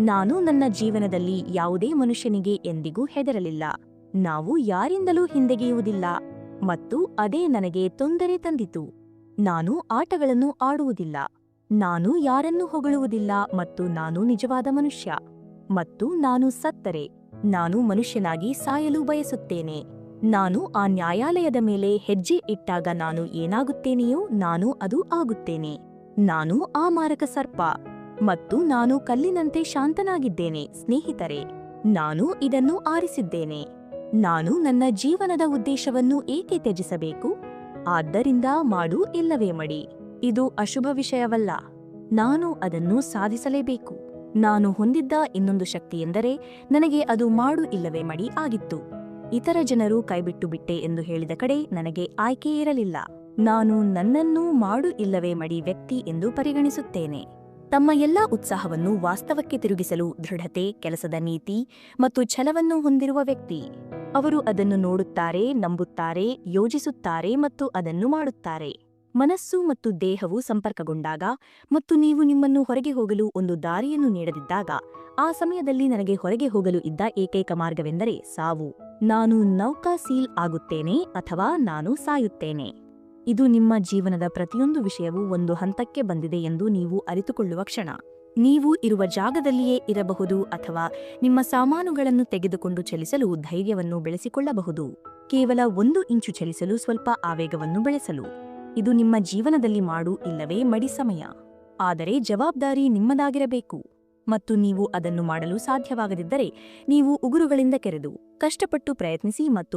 ನಾನು ನನ್ನ ಜೀವನದಲ್ಲಿ ಯಾವುದೇ ಮನುಷ್ಯನಿಗೆ ಎಂದಿಗೂ ಹೆದರಲಿಲ್ಲ. ನಾವು ಯಾರಿಂದಲೂ ಹಿಂದೆಗೆಯುವುದಿಲ್ಲ, ಮತ್ತು ಅದೇ ನನಗೆ ತೊಂದರೆ ತಂದಿತು. ನಾನು ಆಟಗಳನ್ನು ಆಡುವುದಿಲ್ಲ, ನಾನು ಯಾರನ್ನೂ ಹೊಗಳುವುದಿಲ್ಲ, ಮತ್ತು ನಾನು ನಿಜವಾದ ಮನುಷ್ಯ. ಮತ್ತು ನಾನು ಸತ್ತರೆ, ನಾನು ಮನುಷ್ಯನಾಗಿ ಸಾಯಲು ಬಯಸುತ್ತೇನೆ. ನಾನು ಆ ನ್ಯಾಯಾಲಯದ ಮೇಲೆ ಹೆಜ್ಜೆ ಇಟ್ಟಾಗ ನಾನು ಏನಾಗುತ್ತೇನೆಯೋ ನಾನು ಅದು ಆಗುತ್ತೇನೆ. ನಾನು ಆ ಮಾರಕ ಸರ್ಪ, ಮತ್ತು ನಾನು ಕಲ್ಲಿನಂತೆ ಶಾಂತನಾಗಿದ್ದೇನೆ. ಸ್ನೇಹಿತರೆ, ನಾನು ಇದನ್ನು ಆರಿಸಿದ್ದೇನೆ. ನಾನು ನನ್ನ ಜೀವನದ ಉದ್ದೇಶವನ್ನು ಏಕೆ ತ್ಯಜಿಸಬೇಕು? ಆದ್ದರಿಂದ ಮಾಡು ಇಲ್ಲವೇ ಮಡಿ. ಇದು ಅಶುಭ ವಿಷಯವಲ್ಲ. ನಾನು ಅದನ್ನು ಸಾಧಿಸಲೇಬೇಕು. ನಾನು ಹೊಂದಿದ್ದ ಇನ್ನೊಂದು ಶಕ್ತಿಯೆಂದರೆ ನನಗೆ ಅದು ಮಾಡು ಇಲ್ಲವೇ ಮಡಿ ಆಗಿತ್ತು. ಇತರ ಜನರು ಕೈಬಿಟ್ಟು ಬಿಟ್ಟೆ ಎಂದು ಹೇಳಿದ ಕಡೆ ನನಗೆ ಆಯ್ಕೆ ಇರಲಿಲ್ಲ. ನಾನು ನನ್ನನ್ನು ಮಾಡು ಇಲ್ಲವೇ ಮಡಿ ವ್ಯಕ್ತಿ ಎಂದು ಪರಿಗಣಿಸುತ್ತೇನೆ. ತಮ್ಮ ಎಲ್ಲಾ ಉತ್ಸಾಹವನ್ನು ವಾಸ್ತವಕ್ಕೆ ತಿರುಗಿಸಲು ದೃಢತೆ, ಕೆಲಸದ ನೀತಿ ಮತ್ತು ಛಲವನ್ನು ಹೊಂದಿರುವ ವ್ಯಕ್ತಿ. ಅವರು ಅದನ್ನು ನೋಡುತ್ತಾರೆ, ನಂಬುತ್ತಾರೆ, ಯೋಜಿಸುತ್ತಾರೆ ಮತ್ತು ಅದನ್ನು ಮಾಡುತ್ತಾರೆ. ಮನಸ್ಸು ಮತ್ತು ದೇಹವು ಸಂಪರ್ಕಗೊಂಡಾಗ ಮತ್ತು ನೀವು ನಿಮ್ಮನ್ನು ಹೊರಗೆ ಹೋಗಲು ಒಂದು ದಾರಿಯನ್ನು ನೀಡದಿದ್ದಾಗ, ಆ ಸಮಯದಲ್ಲಿ ನನಗೆ ಹೊರಗೆ ಹೋಗಲು ಇದ್ದ ಏಕೈಕ ಮಾರ್ಗವೆಂದರೆ ಸಾವು. ನಾನು ನೌಕಾ ಸೀಲ್ ಆಗುತ್ತೇನೆ ಅಥವಾ ನಾನು ಸಾಯುತ್ತೇನೆ. ಇದು ನಿಮ್ಮ ಜೀವನದ ಪ್ರತಿಯೊಂದು ವಿಷಯವೂ ಒಂದು ಹಂತಕ್ಕೆ ಬಂದಿದೆ ಎಂದು ನೀವು ಅರಿತುಕೊಳ್ಳುವ ಕ್ಷಣ. ನೀವು ಇರುವ ಜಾಗದಲ್ಲಿಯೇ ಇರಬಹುದು ಅಥವಾ ನಿಮ್ಮ ಸಾಮಾನುಗಳನ್ನು ತೆಗೆದುಕೊಂಡು ಚಲಿಸಲು ಧೈರ್ಯವನ್ನು ಬೆಳೆಸಿಕೊಳ್ಳಬಹುದು. ಕೇವಲ 1 ಇಂಚು ಚಲಿಸಲು ಸ್ವಲ್ಪ ಆವೇಗವನ್ನು ಬೆಳೆಸಲು. ಇದು ನಿಮ್ಮ ಜೀವನದಲ್ಲಿ ಮಾಡು ಇಲ್ಲವೇ ಮಡಿ ಸಮಯ. ಆದರೆ ಜವಾಬ್ದಾರಿ ನಿಮ್ಮದಾಗಿರಬೇಕು. ಮತ್ತು ನೀವು ಅದನ್ನು ಮಾಡಲು ಸಾಧ್ಯವಾಗದಿದ್ದರೆ, ನೀವು ಉಗುರುಗಳಿಂದ ಕೆರೆದು, ಕಷ್ಟಪಟ್ಟು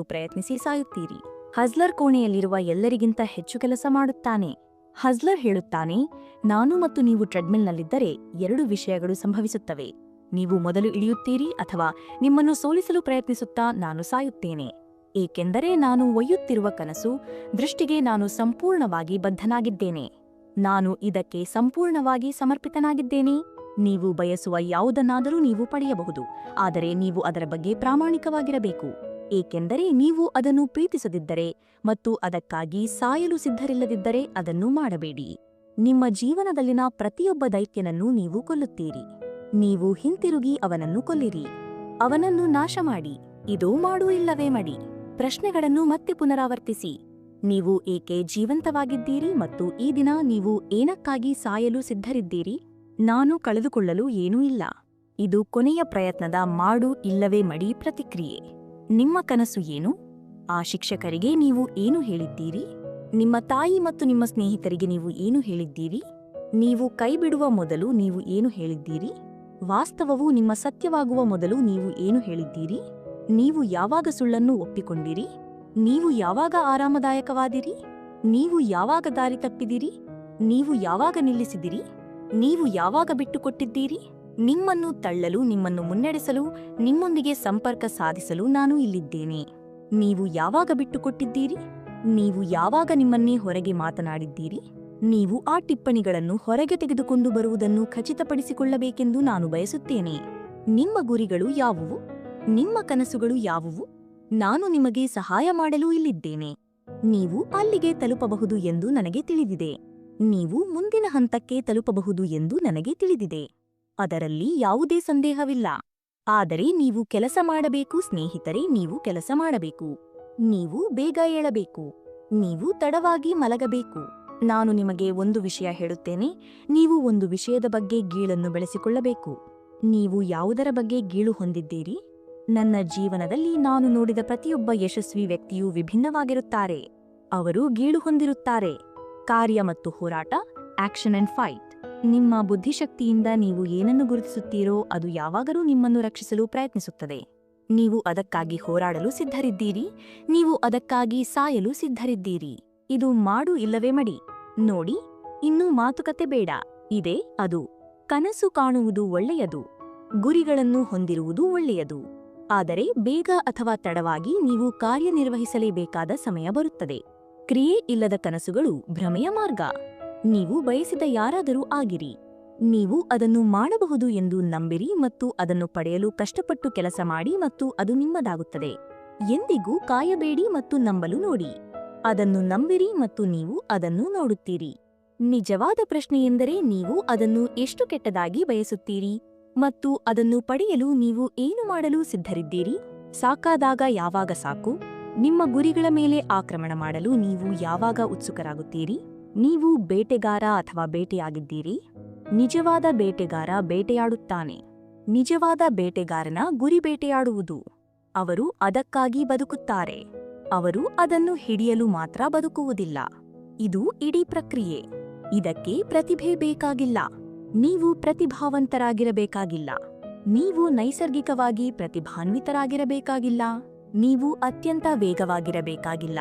ಪ್ರಯತ್ನಿಸಿ ಸಾಯುತ್ತೀರಿ. ಹಜ್ಲರ್ ಕೋಣೆಯಲ್ಲಿರುವ ಎಲ್ಲರಿಗಿಂತ ಹೆಚ್ಚು ಕೆಲಸ ಮಾಡುತ್ತಾನೆ. ಹಜ್ಲರ್ ಹೇಳುತ್ತಾನೆ, ನಾನು ಮತ್ತು ನೀವು ಟ್ರೆಡ್ಮಿಲ್ನಲ್ಲಿದ್ದರೆ 2 ವಿಷಯಗಳು ಸಂಭವಿಸುತ್ತವೆ. ನೀವು ಮೊದಲು ಇಳಿಯುತ್ತೀರಿ ಅಥವಾ ನಿಮ್ಮನ್ನು ಸೋಲಿಸಲು ಪ್ರಯತ್ನಿಸುತ್ತಾ ನಾನು ಸಾಯುತ್ತೇನೆ. ಏಕೆಂದರೆ ನಾನು ಒಯ್ಯುತ್ತಿರುವ ಕನಸು, ದೃಷ್ಟಿಗೆ ನಾನು ಸಂಪೂರ್ಣವಾಗಿ ಬದ್ಧನಾಗಿದ್ದೇನೆ. ನಾನು ಇದಕ್ಕೆ ಸಂಪೂರ್ಣವಾಗಿ ಸಮರ್ಪಿತನಾಗಿದ್ದೇನೆ. ನೀವು ಬಯಸುವ ಯಾವುದನ್ನಾದರೂ ನೀವು ಪಡೆಯಬಹುದು, ಆದರೆ ನೀವು ಅದರ ಬಗ್ಗೆ ಪ್ರಾಮಾಣಿಕವಾಗಿರಬೇಕು. ಏಕೆಂದರೆ ನೀವು ಅದನ್ನು ಪ್ರೀತಿಸದಿದ್ದರೆ ಮತ್ತು ಅದಕ್ಕಾಗಿ ಸಾಯಲು ಸಿದ್ಧರಿಲ್ಲದಿದ್ದರೆ ಅದನ್ನು ಮಾಡಬೇಡಿ. ನಿಮ್ಮ ಜೀವನದಲ್ಲಿನ ಪ್ರತಿಯೊಬ್ಬ ದೈತ್ಯನನ್ನು ನೀವು ಕೊಲ್ಲುತ್ತೀರಿ. ನೀವು ಹಿಂತಿರುಗಿ ಅವನನ್ನು ಕೊಲ್ಲಿರಿ. ಅವನನ್ನು ನಾಶ ಮಾಡಿ. ಇದು ಮಾಡು ಇಲ್ಲವೇ ಮಡಿ. ಪ್ರಶ್ನೆಗಳನ್ನು ಮತ್ತೆ ಪುನರಾವರ್ತಿಸಿ. ನೀವು ಏಕೆ ಜೀವಂತವಾಗಿದ್ದೀರಿ ಮತ್ತು ಈ ದಿನ ನೀವು ಏನಕ್ಕಾಗಿ ಸಾಯಲು ಸಿದ್ಧರಿದ್ದೀರಿ? ನಾನು ಕಳೆದುಕೊಳ್ಳಲು ಏನೂ ಇಲ್ಲ. ಇದು ಕೊನೆಯ ಪ್ರಯತ್ನದ ಮಾಡು ಇಲ್ಲವೇ ಮಡಿ ಪ್ರತಿಕ್ರಿಯೆ. ನಿಮ್ಮ ಕನಸು ಏನು? ಆ ಶಿಕ್ಷಕರಿಗೆ ನೀವು ಏನು ಹೇಳಿದ್ದೀರಿ? ನಿಮ್ಮ ತಾಯಿ ಮತ್ತು ನಿಮ್ಮ ಸ್ನೇಹಿತರಿಗೆ ನೀವು ಏನು ಹೇಳಿದ್ದೀರಿ? ನೀವು ಕೈಬಿಡುವ ಮೊದಲು ನೀವು ಏನು ಹೇಳಿದ್ದೀರಿ? ವಾಸ್ತವವು ನಿಮ್ಮ ಸತ್ಯವಾಗುವ ಮೊದಲು ನೀವು ಏನು ಹೇಳಿದ್ದೀರಿ? ನೀವು ಯಾವಾಗ ಸುಳ್ಳನ್ನು ಒಪ್ಪಿಕೊಂಡಿರಿ? ನೀವು ಯಾವಾಗ ಆರಾಮದಾಯಕವಾದಿರಿ? ನೀವು ಯಾವಾಗ ದಾರಿ ತಪ್ಪಿದಿರಿ? ನೀವು ಯಾವಾಗ ನಿಲ್ಲಿಸಿದಿರಿ? ನೀವು ಯಾವಾಗ ಬಿಟ್ಟುಕೊಟ್ಟಿದ್ದೀರಿ? ನಿಮ್ಮನ್ನು ತಳ್ಳಲು, ನಿಮ್ಮನ್ನು ಮುನ್ನಡೆಸಲು, ನಿಮ್ಮೊಂದಿಗೆ ಸಂಪರ್ಕ ಸಾಧಿಸಲು ನಾನು ಇಲ್ಲಿದ್ದೇನೆ. ನೀವು ಯಾವಾಗ ಬಿಟ್ಟುಕೊಟ್ಟಿದ್ದೀರಿ? ನೀವು ಯಾವಾಗ ನಿಮ್ಮನ್ನೇ ಹೊರಗೆ ಮಾತನಾಡಿದ್ದೀರಿ? ನೀವು ಆ ಟಿಪ್ಪಣಿಗಳನ್ನು ಹೊರಗೆ ತೆಗೆದುಕೊಂಡು ಬರುವುದನ್ನು ಖಚಿತಪಡಿಸಿಕೊಳ್ಳಬೇಕೆಂದು ನಾನು ಬಯಸುತ್ತೇನೆ. ನಿಮ್ಮ ಗುರಿಗಳು ಯಾವುವು? ನಿಮ್ಮ ಕನಸುಗಳು ಯಾವುವು? ನಾನು ನಿಮಗೆ ಸಹಾಯ ಮಾಡಲು ಇಲ್ಲಿದ್ದೇನೆ. ನೀವು ಅಲ್ಲಿಗೆ ತಲುಪಬಹುದು ಎಂದು ನನಗೆ ತಿಳಿದಿದೆ. ನೀವು ಮುಂದಿನ ಹಂತಕ್ಕೆ ತಲುಪಬಹುದು ಎಂದು ನನಗೆ ತಿಳಿದಿದೆ. ಅದರಲ್ಲಿ ಯಾವುದೇ ಸಂದೇಹವಿಲ್ಲ. ಆದರೆ ನೀವು ಕೆಲಸ ಮಾಡಬೇಕು ಸ್ನೇಹಿತರೆ, ನೀವು ಕೆಲಸ ಮಾಡಬೇಕು. ನೀವು ಬೇಗ ಏಳಬೇಕು. ನೀವು ತಡವಾಗಿ ಮಲಗಬೇಕು. ನಾನು ನಿಮಗೆ ಒಂದು ವಿಷಯ ಹೇಳುತ್ತೇನೆ. ನೀವು ಒಂದು ವಿಷಯದ ಬಗ್ಗೆ ಗೀಳನ್ನು ಬೆಳೆಸಿಕೊಳ್ಳಬೇಕು. ನೀವು ಯಾವುದರ ಬಗ್ಗೆ ಗೀಳು ಹೊಂದಿದ್ದೀರಿ? ನನ್ನ ಜೀವನದಲ್ಲಿ ನಾನು ನೋಡಿದ ಪ್ರತಿಯೊಬ್ಬ ಯಶಸ್ವಿ ವ್ಯಕ್ತಿಯೂ ವಿಭಿನ್ನವಾಗಿರುತ್ತಾರೆ. ಅವರು ಗೀಳು ಹೊಂದಿರುತ್ತಾರೆ. ಕಾರ್ಯ ಮತ್ತು ಹೋರಾಟ, ಆಕ್ಷನ್ ಅಂಡ್ ಫೈಟ್. ನಿಮ್ಮ ಬುದ್ಧಿಶಕ್ತಿಯಿಂದ ನೀವು ಏನನ್ನು ಗುರುತಿಸುತ್ತೀರೋ ಅದು ಯಾವಾಗಲೂ ನಿಮ್ಮನ್ನು ರಕ್ಷಿಸಲು ಪ್ರಯತ್ನಿಸುತ್ತದೆ. ನೀವು ಅದಕ್ಕಾಗಿ ಹೋರಾಡಲು ಸಿದ್ಧರಿದ್ದೀರಿ. ನೀವು ಅದಕ್ಕಾಗಿ ಸಾಯಲು ಸಿದ್ಧರಿದ್ದೀರಿ. ಇದು ಮಾಡು ಇಲ್ಲವೇ ಮಡಿ. ನೋಡಿ, ಇನ್ನೂ ಮಾತುಕತೆ ಬೇಡ. ಇದೇ ಅದು. ಕನಸು ಕಾಣುವುದು ಒಳ್ಳೆಯದು. ಗುರಿಗಳನ್ನು ಹೊಂದಿರುವುದು ಒಳ್ಳೆಯದು. ಆದರೆ ಬೇಗ ಅಥವಾ ತಡವಾಗಿ ನೀವು ಕಾರ್ಯನಿರ್ವಹಿಸಲೇಬೇಕಾದ ಸಮಯ ಬರುತ್ತದೆ. ಕ್ರಿಯೆ ಇಲ್ಲದ ಕನಸುಗಳು ಭ್ರಮೆಯ ಮಾರ್ಗ. ನೀವು ಬಯಸಿದ ಯಾರಾದರೂ ಆಗಿರಿ. ನೀವು ಅದನ್ನು ಮಾಡಬಹುದು ಎಂದು ನಂಬಿರಿ ಮತ್ತು ಅದನ್ನು ಪಡೆಯಲು ಕಷ್ಟಪಟ್ಟು ಕೆಲಸ ಮಾಡಿ ಮತ್ತು ಅದು ನಿಮ್ಮದಾಗುತ್ತದೆ. ಎಂದಿಗೂ ಕಾಯಬೇಡಿ ಮತ್ತು ನಂಬಲು ನೋಡಿ. ಅದನ್ನು ನಂಬಿರಿ ಮತ್ತು ನೀವು ಅದನ್ನು ನೋಡುತ್ತೀರಿ. ನಿಜವಾದ ಪ್ರಶ್ನೆಯೆಂದರೆ ನೀವು ಅದನ್ನು ಎಷ್ಟು ಕೆಟ್ಟದಾಗಿ ಬಯಸುತ್ತೀರಿ ಮತ್ತು ಅದನ್ನು ಪಡೆಯಲು ನೀವು ಏನು ಮಾಡಲು ಸಿದ್ಧರಿದ್ದೀರಿ? ಸಾಕಾದಾಗ ಯಾವಾಗ ಸಾಕು? ನಿಮ್ಮ ಗುರಿಗಳ ಮೇಲೆ ಆಕ್ರಮಣ ಮಾಡಲು ನೀವು ಯಾವಾಗ ಉತ್ಸುಕರಾಗುತ್ತೀರಿ? ನೀವು ಬೇಟೆಗಾರ ಅಥವಾ ಬೇಟೆಯಾಗಿದ್ದೀರಿ? ನಿಜವಾದ ಬೇಟೆಗಾರ ಬೇಟೆಯಾಡುತ್ತಾನೆ. ನಿಜವಾದ ಬೇಟೆಗಾರನ ಗುರಿ ಬೇಟೆಯಾಡುವುದು. ಅವರು ಅದಕ್ಕಾಗಿ ಬದುಕುತ್ತಾರೆ. ಅವರು ಅದನ್ನು ಹಿಡಿಯಲು ಮಾತ್ರ ಬದುಕುವುದಿಲ್ಲ. ಇದು ಇಡೀ ಪ್ರಕ್ರಿಯೆ. ಇದಕ್ಕೆ ಪ್ರತಿಭೆ ಬೇಕಾಗಿಲ್ಲ. ನೀವು ಪ್ರತಿಭಾವಂತರಾಗಿರಬೇಕಾಗಿಲ್ಲ. ನೀವು ನೈಸರ್ಗಿಕವಾಗಿ ಪ್ರತಿಭಾನ್ವಿತರಾಗಿರಬೇಕಾಗಿಲ್ಲ. ನೀವು ಅತ್ಯಂತ ವೇಗವಾಗಿರಬೇಕಾಗಿಲ್ಲ.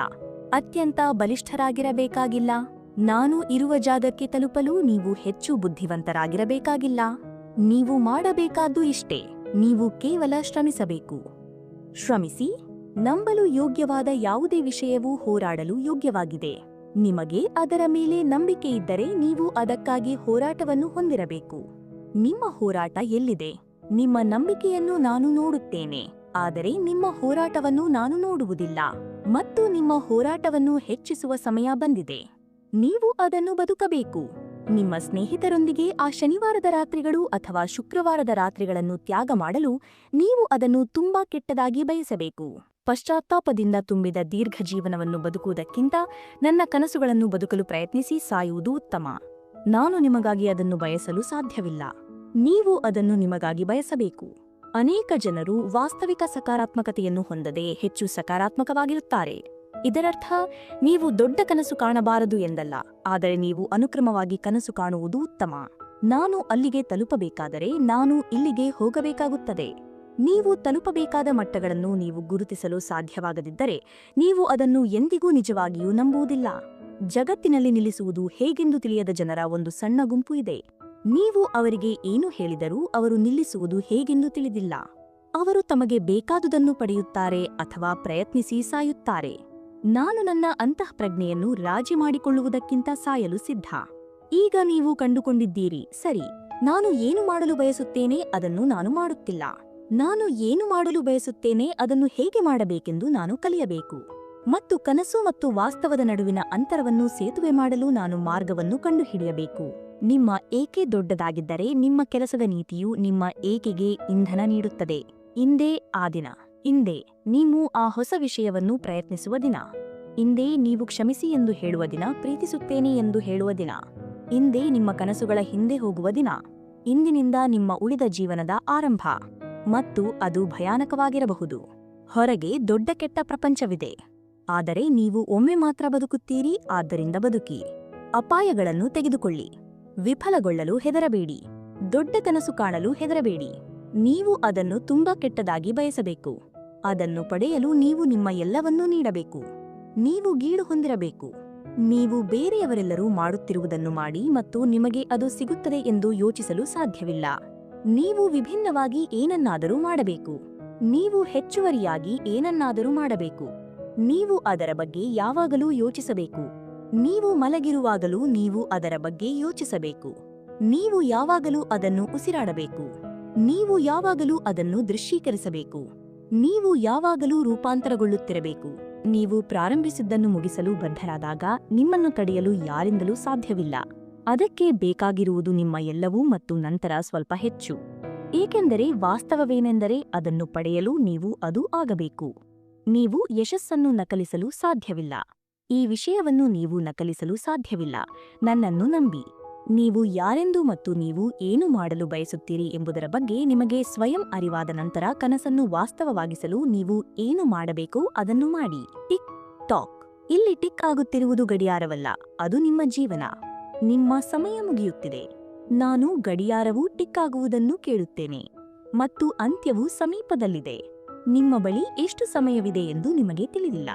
ಅತ್ಯಂತ ಬಲಿಷ್ಠರಾಗಿರಬೇಕಾಗಿಲ್ಲ. ನಾನು ಇರುವ ಜಾಗಕ್ಕೆ ತಲುಪಲು ನೀವು ಹೆಚ್ಚು ಬುದ್ಧಿವಂತರಾಗಿರಬೇಕಾಗಿಲ್ಲ. ನೀವು ಮಾಡಬೇಕಾದ್ದು ಇಷ್ಟೇ. ನೀವು ಕೇವಲ ಶ್ರಮಿಸಬೇಕು. ಶ್ರಮಿಸಿ. ನಂಬಲು ಯೋಗ್ಯವಾದ ಯಾವುದೇ ವಿಷಯವೂ ಹೋರಾಡಲು ಯೋಗ್ಯವಾಗಿದೆ. ನಿಮಗೆ ಅದರ ಮೇಲೆ ನಂಬಿಕೆ ಇದ್ದರೆ ನೀವು ಅದಕ್ಕಾಗಿ ಹೋರಾಟವನ್ನು ಹೊಂದಿರಬೇಕು. ನಿಮ್ಮ ಹೋರಾಟ ಎಲ್ಲಿದೆ? ನಿಮ್ಮ ನಂಬಿಕೆಯನ್ನು ನಾನು ನೋಡುತ್ತೇನೆ, ಆದರೆ ನಿಮ್ಮ ಹೋರಾಟವನ್ನು ನಾನು ನೋಡುವುದಿಲ್ಲ. ಮತ್ತು ನಿಮ್ಮ ಹೋರಾಟವನ್ನು ಹೆಚ್ಚಿಸುವ ಸಮಯ ಬಂದಿದೆ. ನೀವು ಅದನ್ನು ಬದುಕಬೇಕು. ನಿಮ್ಮ ಸ್ನೇಹಿತರೊಂದಿಗೆ ಆ ಶನಿವಾರದ ರಾತ್ರಿಗಳು ಅಥವಾ ಶುಕ್ರವಾರದ ರಾತ್ರಿಗಳನ್ನು ತ್ಯಾಗ ಮಾಡಲು ನೀವು ಅದನ್ನು ತುಂಬಾ ಕೆಟ್ಟದಾಗಿ ಬಯಸಬೇಕು. ಪಶ್ಚಾತ್ತಾಪದಿಂದ ತುಂಬಿದ ದೀರ್ಘ ಜೀವನವನ್ನು ಬದುಕುವುದಕ್ಕಿಂತ ನನ್ನ ಕನಸುಗಳನ್ನು ಬದುಕಲು ಪ್ರಯತ್ನಿಸಿ ಸಾಯುವುದು ಉತ್ತಮ. ನಾನು ನಿಮಗಾಗಿ ಅದನ್ನು ಬಯಸಲು ಸಾಧ್ಯವಿಲ್ಲ. ನೀವು ಅದನ್ನು ನಿಮಗಾಗಿ ಬಯಸಬೇಕು. ಅನೇಕ ಜನರು ವಾಸ್ತವಿಕ ಸಕಾರಾತ್ಮಕತೆಯನ್ನು ಹೊಂದದೆ ಹೆಚ್ಚು ಸಕಾರಾತ್ಮಕವಾಗಿರುತ್ತಾರೆ. ಇದರರ್ಥ ನೀವು ದೊಡ್ಡ ಕನಸು ಕಾಣಬಾರದು ಎಂದಲ್ಲ, ಆದರೆ ನೀವು ಅನುಕ್ರಮವಾಗಿ ಕನಸು ಕಾಣುವುದು ಉತ್ತಮ. ನಾನು ಅಲ್ಲಿಗೆ ತಲುಪಬೇಕಾದರೆ ನಾನು ಇಲ್ಲಿಗೆ ಹೋಗಬೇಕಾಗುತ್ತದೆ. ನೀವು ತಲುಪಬೇಕಾದ ಮಟ್ಟಗಳನ್ನು ನೀವು ಗುರುತಿಸಲು ಸಾಧ್ಯವಾಗದಿದ್ದರೆ ನೀವು ಅದನ್ನು ಎಂದಿಗೂ ನಿಜವಾಗಿಯೂ ನಂಬುವುದಿಲ್ಲ. ಜಗತ್ತಿನಲ್ಲಿ ನಿಲ್ಲಿಸುವುದು ಹೇಗೆಂದು ತಿಳಿಯದ ಜನರ ಒಂದು ಸಣ್ಣ ಗುಂಪು ಇದೆ. ನೀವು ಅವರಿಗೆ ಏನು ಹೇಳಿದರೂ ಅವರು ನಿಲ್ಲಿಸುವುದು ಹೇಗೆಂದು ತಿಳಿದಿಲ್ಲ. ಅವರು ತಮಗೆ ಬೇಕಾದುದನ್ನು ಪಡೆಯುತ್ತಾರೆ ಅಥವಾ ಪ್ರಯತ್ನಿಸಿ ಸಾಯುತ್ತಾರೆ. ನಾನು ನನ್ನ ಅಂತಃಪ್ರಜ್ಞೆಯನ್ನು ರಾಜಿ ಮಾಡಿಕೊಳ್ಳುವುದಕ್ಕಿಂತ ಸಾಯಲು ಸಿದ್ಧ. ಈಗ ನೀವು ಕಂಡುಕೊಂಡಿದ್ದೀರಿ, ಸರಿ, ನಾನು ಏನು ಮಾಡಲು ಬಯಸುತ್ತೇನೆ ಅದನ್ನು ನಾನು ಮಾಡುತ್ತಿಲ್ಲ. ನಾನು ಏನು ಮಾಡಲು ಬಯಸುತ್ತೇನೆ ಅದನ್ನು ಹೇಗೆ ಮಾಡಬೇಕೆಂದು ನಾನು ಕಲಿಯಬೇಕು. ಮತ್ತು ಕನಸು ಮತ್ತು ವಾಸ್ತವದ ನಡುವಿನ ಅಂತರವನ್ನು ಸೇತುವೆ ಮಾಡಲು ನಾನು ಮಾರ್ಗವನ್ನು ಕಂಡುಹಿಡಿಯಬೇಕು. ನಿಮ್ಮ ಏಕೆ ದೊಡ್ಡದಾಗಿದ್ದರೆ ನಿಮ್ಮ ಕೆಲಸದ ನೀತಿಯು ನಿಮ್ಮ ಏಕೆಗೆ ಇಂಧನ ನೀಡುತ್ತದೆ. ಇಂದೇ ಆ ದಿನ. ಇಂದೇ ನೀವು ಆ ಹೊಸ ವಿಷಯವನ್ನು ಪ್ರಯತ್ನಿಸುವ ದಿನ. ಇಂದೇ ನೀವು ಕ್ಷಮಿಸಿ ಎಂದು ಹೇಳುವ ದಿನ, ಪ್ರೀತಿಸುತ್ತೇನೆ ಎಂದು ಹೇಳುವ ದಿನ. ಇಂದೇ ನಿಮ್ಮ ಕನಸುಗಳ ಹಿಂದೆ ಹೋಗುವ ದಿನ. ಇಂದಿನಿಂದ ನಿಮ್ಮ ಉಳಿದ ಜೀವನದ ಆರಂಭ. ಮತ್ತು ಅದು ಭಯಾನಕವಾಗಿರಬಹುದು. ಹೊರಗೆ ದೊಡ್ಡ ಕೆಟ್ಟ ಪ್ರಪಂಚವಿದೆ. ಆದರೆ ನೀವು ಒಮ್ಮೆ ಮಾತ್ರ ಬದುಕುತ್ತೀರಿ, ಆದ್ದರಿಂದ ಬದುಕಿ. ಅಪಾಯಗಳನ್ನು ತೆಗೆದುಕೊಳ್ಳಿ. ವಿಫಲಗೊಳ್ಳಲು ಹೆದರಬೇಡಿ. ದೊಡ್ಡ ಕನಸು ಕಾಣಲು ಹೆದರಬೇಡಿ. ನೀವು ಅದನ್ನು ತುಂಬಾ ಕೆಟ್ಟದಾಗಿ ಬಯಸಬೇಕು. ಅದನ್ನು ಪಡೆಯಲು ನೀವು ನಿಮ್ಮ ಎಲ್ಲವನ್ನೂ ನೀಡಬೇಕು. ನೀವು ಗೀಳು ಹೊಂದಿರಬೇಕು. ನೀವು ಬೇರೆಯವರೆಲ್ಲರೂ ಮಾಡುತ್ತಿರುವುದನ್ನು ಮಾಡಿ ಮತ್ತು ನಿಮಗೆ ಅದು ಸಿಗುತ್ತದೆ ಎಂದು ಯೋಚಿಸಲು ಸಾಧ್ಯವಿಲ್ಲ. ನೀವು ವಿಭಿನ್ನವಾಗಿ ಏನನ್ನಾದರೂ ಮಾಡಬೇಕು. ನೀವು ಹೆಚ್ಚುವರಿಯಾಗಿ ಏನನ್ನಾದರೂ ಮಾಡಬೇಕು. ನೀವು ಅದರ ಬಗ್ಗೆ ಯಾವಾಗಲೂ ಯೋಚಿಸಬೇಕು. ನೀವು ಮಲಗಿರುವಾಗಲೂ ನೀವು ಅದರ ಬಗ್ಗೆ ಯೋಚಿಸಬೇಕು. ನೀವು ಯಾವಾಗಲೂ ಅದನ್ನು ಉಸಿರಾಡಬೇಕು. ನೀವು ಯಾವಾಗಲೂ ಅದನ್ನು ದೃಶ್ಯೀಕರಿಸಬೇಕು. ನೀವು ಯಾವಾಗಲೂ ರೂಪಾಂತರಗೊಳ್ಳುತ್ತಿರಬೇಕು. ನೀವು ಪ್ರಾರಂಭಿಸಿದ್ದನ್ನು ಮುಗಿಸಲು ಬದ್ಧರಾದಾಗ ನಿಮ್ಮನ್ನು ತಡೆಯಲು ಯಾರಿಂದಲೂ ಸಾಧ್ಯವಿಲ್ಲ. ಅದಕ್ಕೆ ಬೇಕಾಗಿರುವುದು ನಿಮ್ಮ ಎಲ್ಲವೂ ಮತ್ತು ನಂತರ ಸ್ವಲ್ಪ ಹೆಚ್ಚು. ಏಕೆಂದರೆ ವಾಸ್ತವವೇನೆಂದರೆ ಅದನ್ನು ಪಡೆಯಲು ನೀವು ಅದು ಆಗಬೇಕು. ನೀವು ಯಶಸ್ಸನ್ನು ನಕಲಿಸಲು ಸಾಧ್ಯವಿಲ್ಲ. ಈ ವಿಷಯವನ್ನು ನೀವು ನಕಲಿಸಲು ಸಾಧ್ಯವಿಲ್ಲ. ನನ್ನನ್ನು ನಂಬಿ. ನೀವು ಯಾರೆಂದು ಮತ್ತು ನೀವು ಏನು ಮಾಡಲು ಬಯಸುತ್ತೀರಿ ಎಂಬುದರ ಬಗ್ಗೆ ನಿಮಗೆ ಸ್ವಯಂ ಅರಿವಾದ ನಂತರ ಕನಸನ್ನು ವಾಸ್ತವವಾಗಿಸಲು ನೀವು ಏನು ಮಾಡಬೇಕೋ ಅದನ್ನು ಮಾಡಿ. Tick talk. ಇಲ್ಲಿ ಟಿಕ್ ಆಗುತ್ತಿರುವುದು ಗಡಿಯಾರವಲ್ಲ, ಅದು ನಿಮ್ಮ ಜೀವನ. ನಿಮ್ಮ ಸಮಯ ಮುಗಿಯುತ್ತಿದೆ. ನಾನು ಗಡಿಯಾರವೂ ಟಿಕ್ ಆಗುವುದನ್ನು ಕೇಳುತ್ತೇನೆ ಮತ್ತು ಅಂತ್ಯವು ಸಮೀಪದಲ್ಲಿದೆ. ನಿಮ್ಮ ಬಳಿ ಎಷ್ಟು ಸಮಯವಿದೆ ಎಂದು ನಿಮಗೆ ತಿಳಿದಿಲ್ಲ.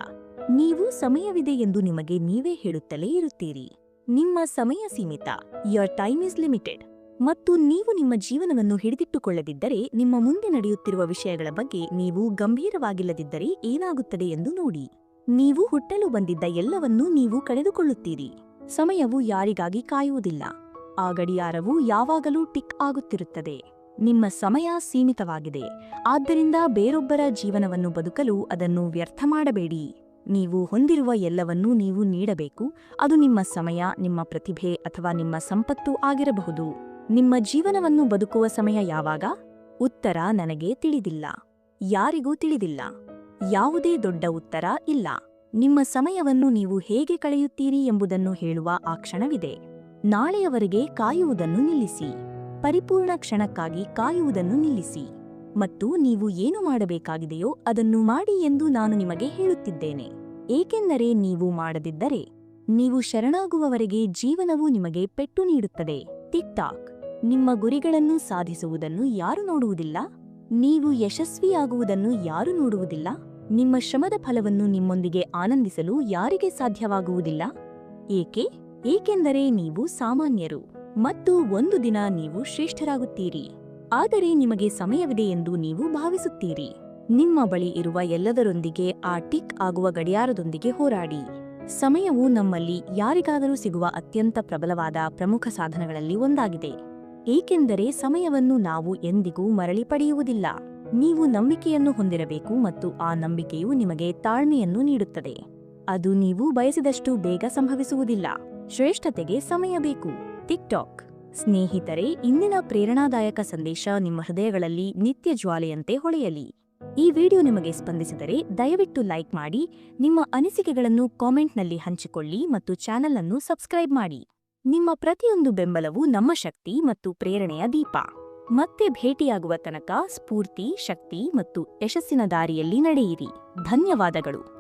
ನೀವು ಸಮಯವಿದೆ ಎಂದು ನಿಮಗೆ ನೀವೇ ಹೇಳುತ್ತಲೇ ಇರುತ್ತೀರಿ. ನಿಮ್ಮ ಸಮಯ ಸೀಮಿತ. Your time is limited. ಮತ್ತು ನೀವು ನಿಮ್ಮ ಜೀವನವನ್ನು ಹಿಡಿದಿಟ್ಟುಕೊಳ್ಳದಿದ್ದರೆ, ನಿಮ್ಮ ಮುಂದೆ ನಡೆಯುತ್ತಿರುವ ವಿಷಯಗಳ ಬಗ್ಗೆ ನೀವು ಗಂಭೀರವಾಗಿಲ್ಲದಿದ್ದರೆ ಏನಾಗುತ್ತದೆ ಎಂದು ನೋಡಿ. ನೀವು ಹುಟ್ಟಲು ಬಂದಿದ್ದ ಎಲ್ಲವನ್ನೂ ನೀವು ಕಳೆದುಕೊಳ್ಳುತ್ತೀರಿ. ಸಮಯವು ಯಾರಿಗಾಗಿ ಕಾಯುವುದಿಲ್ಲ. ಆ ಗಡಿಯಾರವು ಯಾವಾಗಲೂ ಟಿಕ್ ಆಗುತ್ತಿರುತ್ತದೆ. ನಿಮ್ಮ ಸಮಯ ಸೀಮಿತವಾಗಿದೆ. ಆದ್ದರಿಂದ ಬೇರೊಬ್ಬರ ಜೀವನವನ್ನು ಬದುಕಲು ಅದನ್ನು ವ್ಯರ್ಥ ಮಾಡಬೇಡಿ. ನೀವು ಹೊಂದಿರುವ ಎಲ್ಲವನ್ನೂ ನೀವು ನೀಡಬೇಕು. ಅದು ನಿಮ್ಮ ಸಮಯ, ನಿಮ್ಮ ಪ್ರತಿಭೆ ಅಥವಾ ನಿಮ್ಮ ಸಂಪತ್ತು ಆಗಿರಬಹುದು. ನಿಮ್ಮ ಜೀವನವನ್ನು ಬದುಕುವ ಸಮಯ ಯಾವಾಗ? ಉತ್ತರ ನನಗೆ ತಿಳಿದಿಲ್ಲ. ಯಾರಿಗೂ ತಿಳಿದಿಲ್ಲ. ಯಾವುದೇ ದೊಡ್ಡ ಉತ್ತರ ಇಲ್ಲ. ನಿಮ್ಮ ಸಮಯವನ್ನು ನೀವು ಹೇಗೆ ಕಳೆಯುತ್ತೀರಿ ಎಂಬುದನ್ನು ಹೇಳುವ ಆ ಕ್ಷಣವಿದೆ. ನಾಳೆಯವರೆಗೆ ಕಾಯುವುದನ್ನು ನಿಲ್ಲಿಸಿ. ಪರಿಪೂರ್ಣ ಕ್ಷಣಕ್ಕಾಗಿ ಕಾಯುವುದನ್ನು ನಿಲ್ಲಿಸಿ. ಮತ್ತು ನೀವು ಏನು ಮಾಡಬೇಕಾಗಿದೆಯೋ ಅದನ್ನು ಮಾಡಿ ಎಂದು ನಾನು ನಿಮಗೆ ಹೇಳುತ್ತಿದ್ದೇನೆ. ಏಕೆಂದರೆ ನೀವು ಮಾಡದಿದ್ದರೆ ನೀವು ಶರಣಾಗುವವರೆಗೆ ಜೀವನವು ನಿಮಗೆ ಪೆಟ್ಟು ನೀಡುತ್ತದೆ. Tick talk. ನಿಮ್ಮ ಗುರಿಗಳನ್ನು ಸಾಧಿಸುವುದನ್ನು ಯಾರು ನೋಡುವುದಿಲ್ಲ? ನೀವು ಯಶಸ್ವಿಯಾಗುವುದನ್ನು ಯಾರು ನೋಡುವುದಿಲ್ಲ? ನಿಮ್ಮ ಶ್ರಮದ ಫಲವನ್ನು ನಿಮ್ಮೊಂದಿಗೆ ಆನಂದಿಸಲು ಯಾರಿಗೆ ಸಾಧ್ಯವಾಗುವುದಿಲ್ಲ? ಏಕೆ? ಏಕೆಂದರೆ ನೀವು ಸಾಮಾನ್ಯರು ಮತ್ತು ಒಂದು ದಿನ ನೀವು ಶ್ರೇಷ್ಠರಾಗುತ್ತೀರಿ. ಆದರೆ ನಿಮಗೆ ಸಮಯವಿದೆ ಎಂದು ನೀವು ಭಾವಿಸುತ್ತೀರಿ. ನಿಮ್ಮ ಬಳಿ ಇರುವ ಎಲ್ಲದರೊಂದಿಗೆ ಆ ಟಿಕ್ ಆಗುವ ಗಡಿಯಾರದೊಂದಿಗೆ ಹೋರಾಡಿ. ಸಮಯವು ನಮ್ಮಲ್ಲಿ ಯಾರಿಗಾದರೂ ಸಿಗುವ ಅತ್ಯಂತ ಪ್ರಬಲವಾದ ಪ್ರಮುಖ ಸಾಧನಗಳಲ್ಲಿ ಒಂದಾಗಿದೆ. ಏಕೆಂದರೆ ಸಮಯವನ್ನು ನಾವು ಎಂದಿಗೂ ಮರಳಿ ಪಡೆಯುವುದಿಲ್ಲ. ನೀವು ನಂಬಿಕೆಯನ್ನು ಹೊಂದಿರಬೇಕು ಮತ್ತು ಆ ನಂಬಿಕೆಯು ನಿಮಗೆ ತಾಳ್ಮೆಯನ್ನು ನೀಡುತ್ತದೆ. ಅದು ನೀವು ಬಯಸಿದಷ್ಟು ಬೇಗ ಸಂಭವಿಸುವುದಿಲ್ಲ. ಶ್ರೇಷ್ಠತೆಗೆ ಸಮಯ ಬೇಕು. Tick talk. ಸ್ನೇಹಿತರೆ, ಇಂದಿನ ಪ್ರೇರಣಾದಾಯಕ ಸಂದೇಶ ನಿಮ್ಮ ಹೃದಯಗಳಲ್ಲಿ ನಿತ್ಯ ಜ್ವಾಲೆಯಂತೆ ಹೊಳೆಯಲಿ. ಈ ವಿಡಿಯೋ ನಿಮಗೆ ಸ್ಪಂದಿಸಿದರೆ ದಯವಿಟ್ಟು ಲೈಕ್ ಮಾಡಿ, ನಿಮ್ಮ ಅನಿಸಿಕೆಗಳನ್ನು ಕಾಮೆಂಟ್ನಲ್ಲಿ ಹಂಚಿಕೊಳ್ಳಿ ಮತ್ತು ಚಾನೆಲ್ ಅನ್ನು ಸಬ್ಸ್ಕ್ರೈಬ್ ಮಾಡಿ. ನಿಮ್ಮ ಪ್ರತಿಯೊಂದು ಬೆಂಬಲವು ನಮ್ಮ ಶಕ್ತಿ ಮತ್ತು ಪ್ರೇರಣೆಯ ದೀಪ. ಮತ್ತೆ ಭೇಟಿಯಾಗುವ ತನಕ ಸ್ಫೂರ್ತಿ, ಶಕ್ತಿ ಮತ್ತು ಯಶಸ್ಸಿನ ದಾರಿಯಲ್ಲಿ ನಡೆಯಿರಿ. ಧನ್ಯವಾದಗಳು.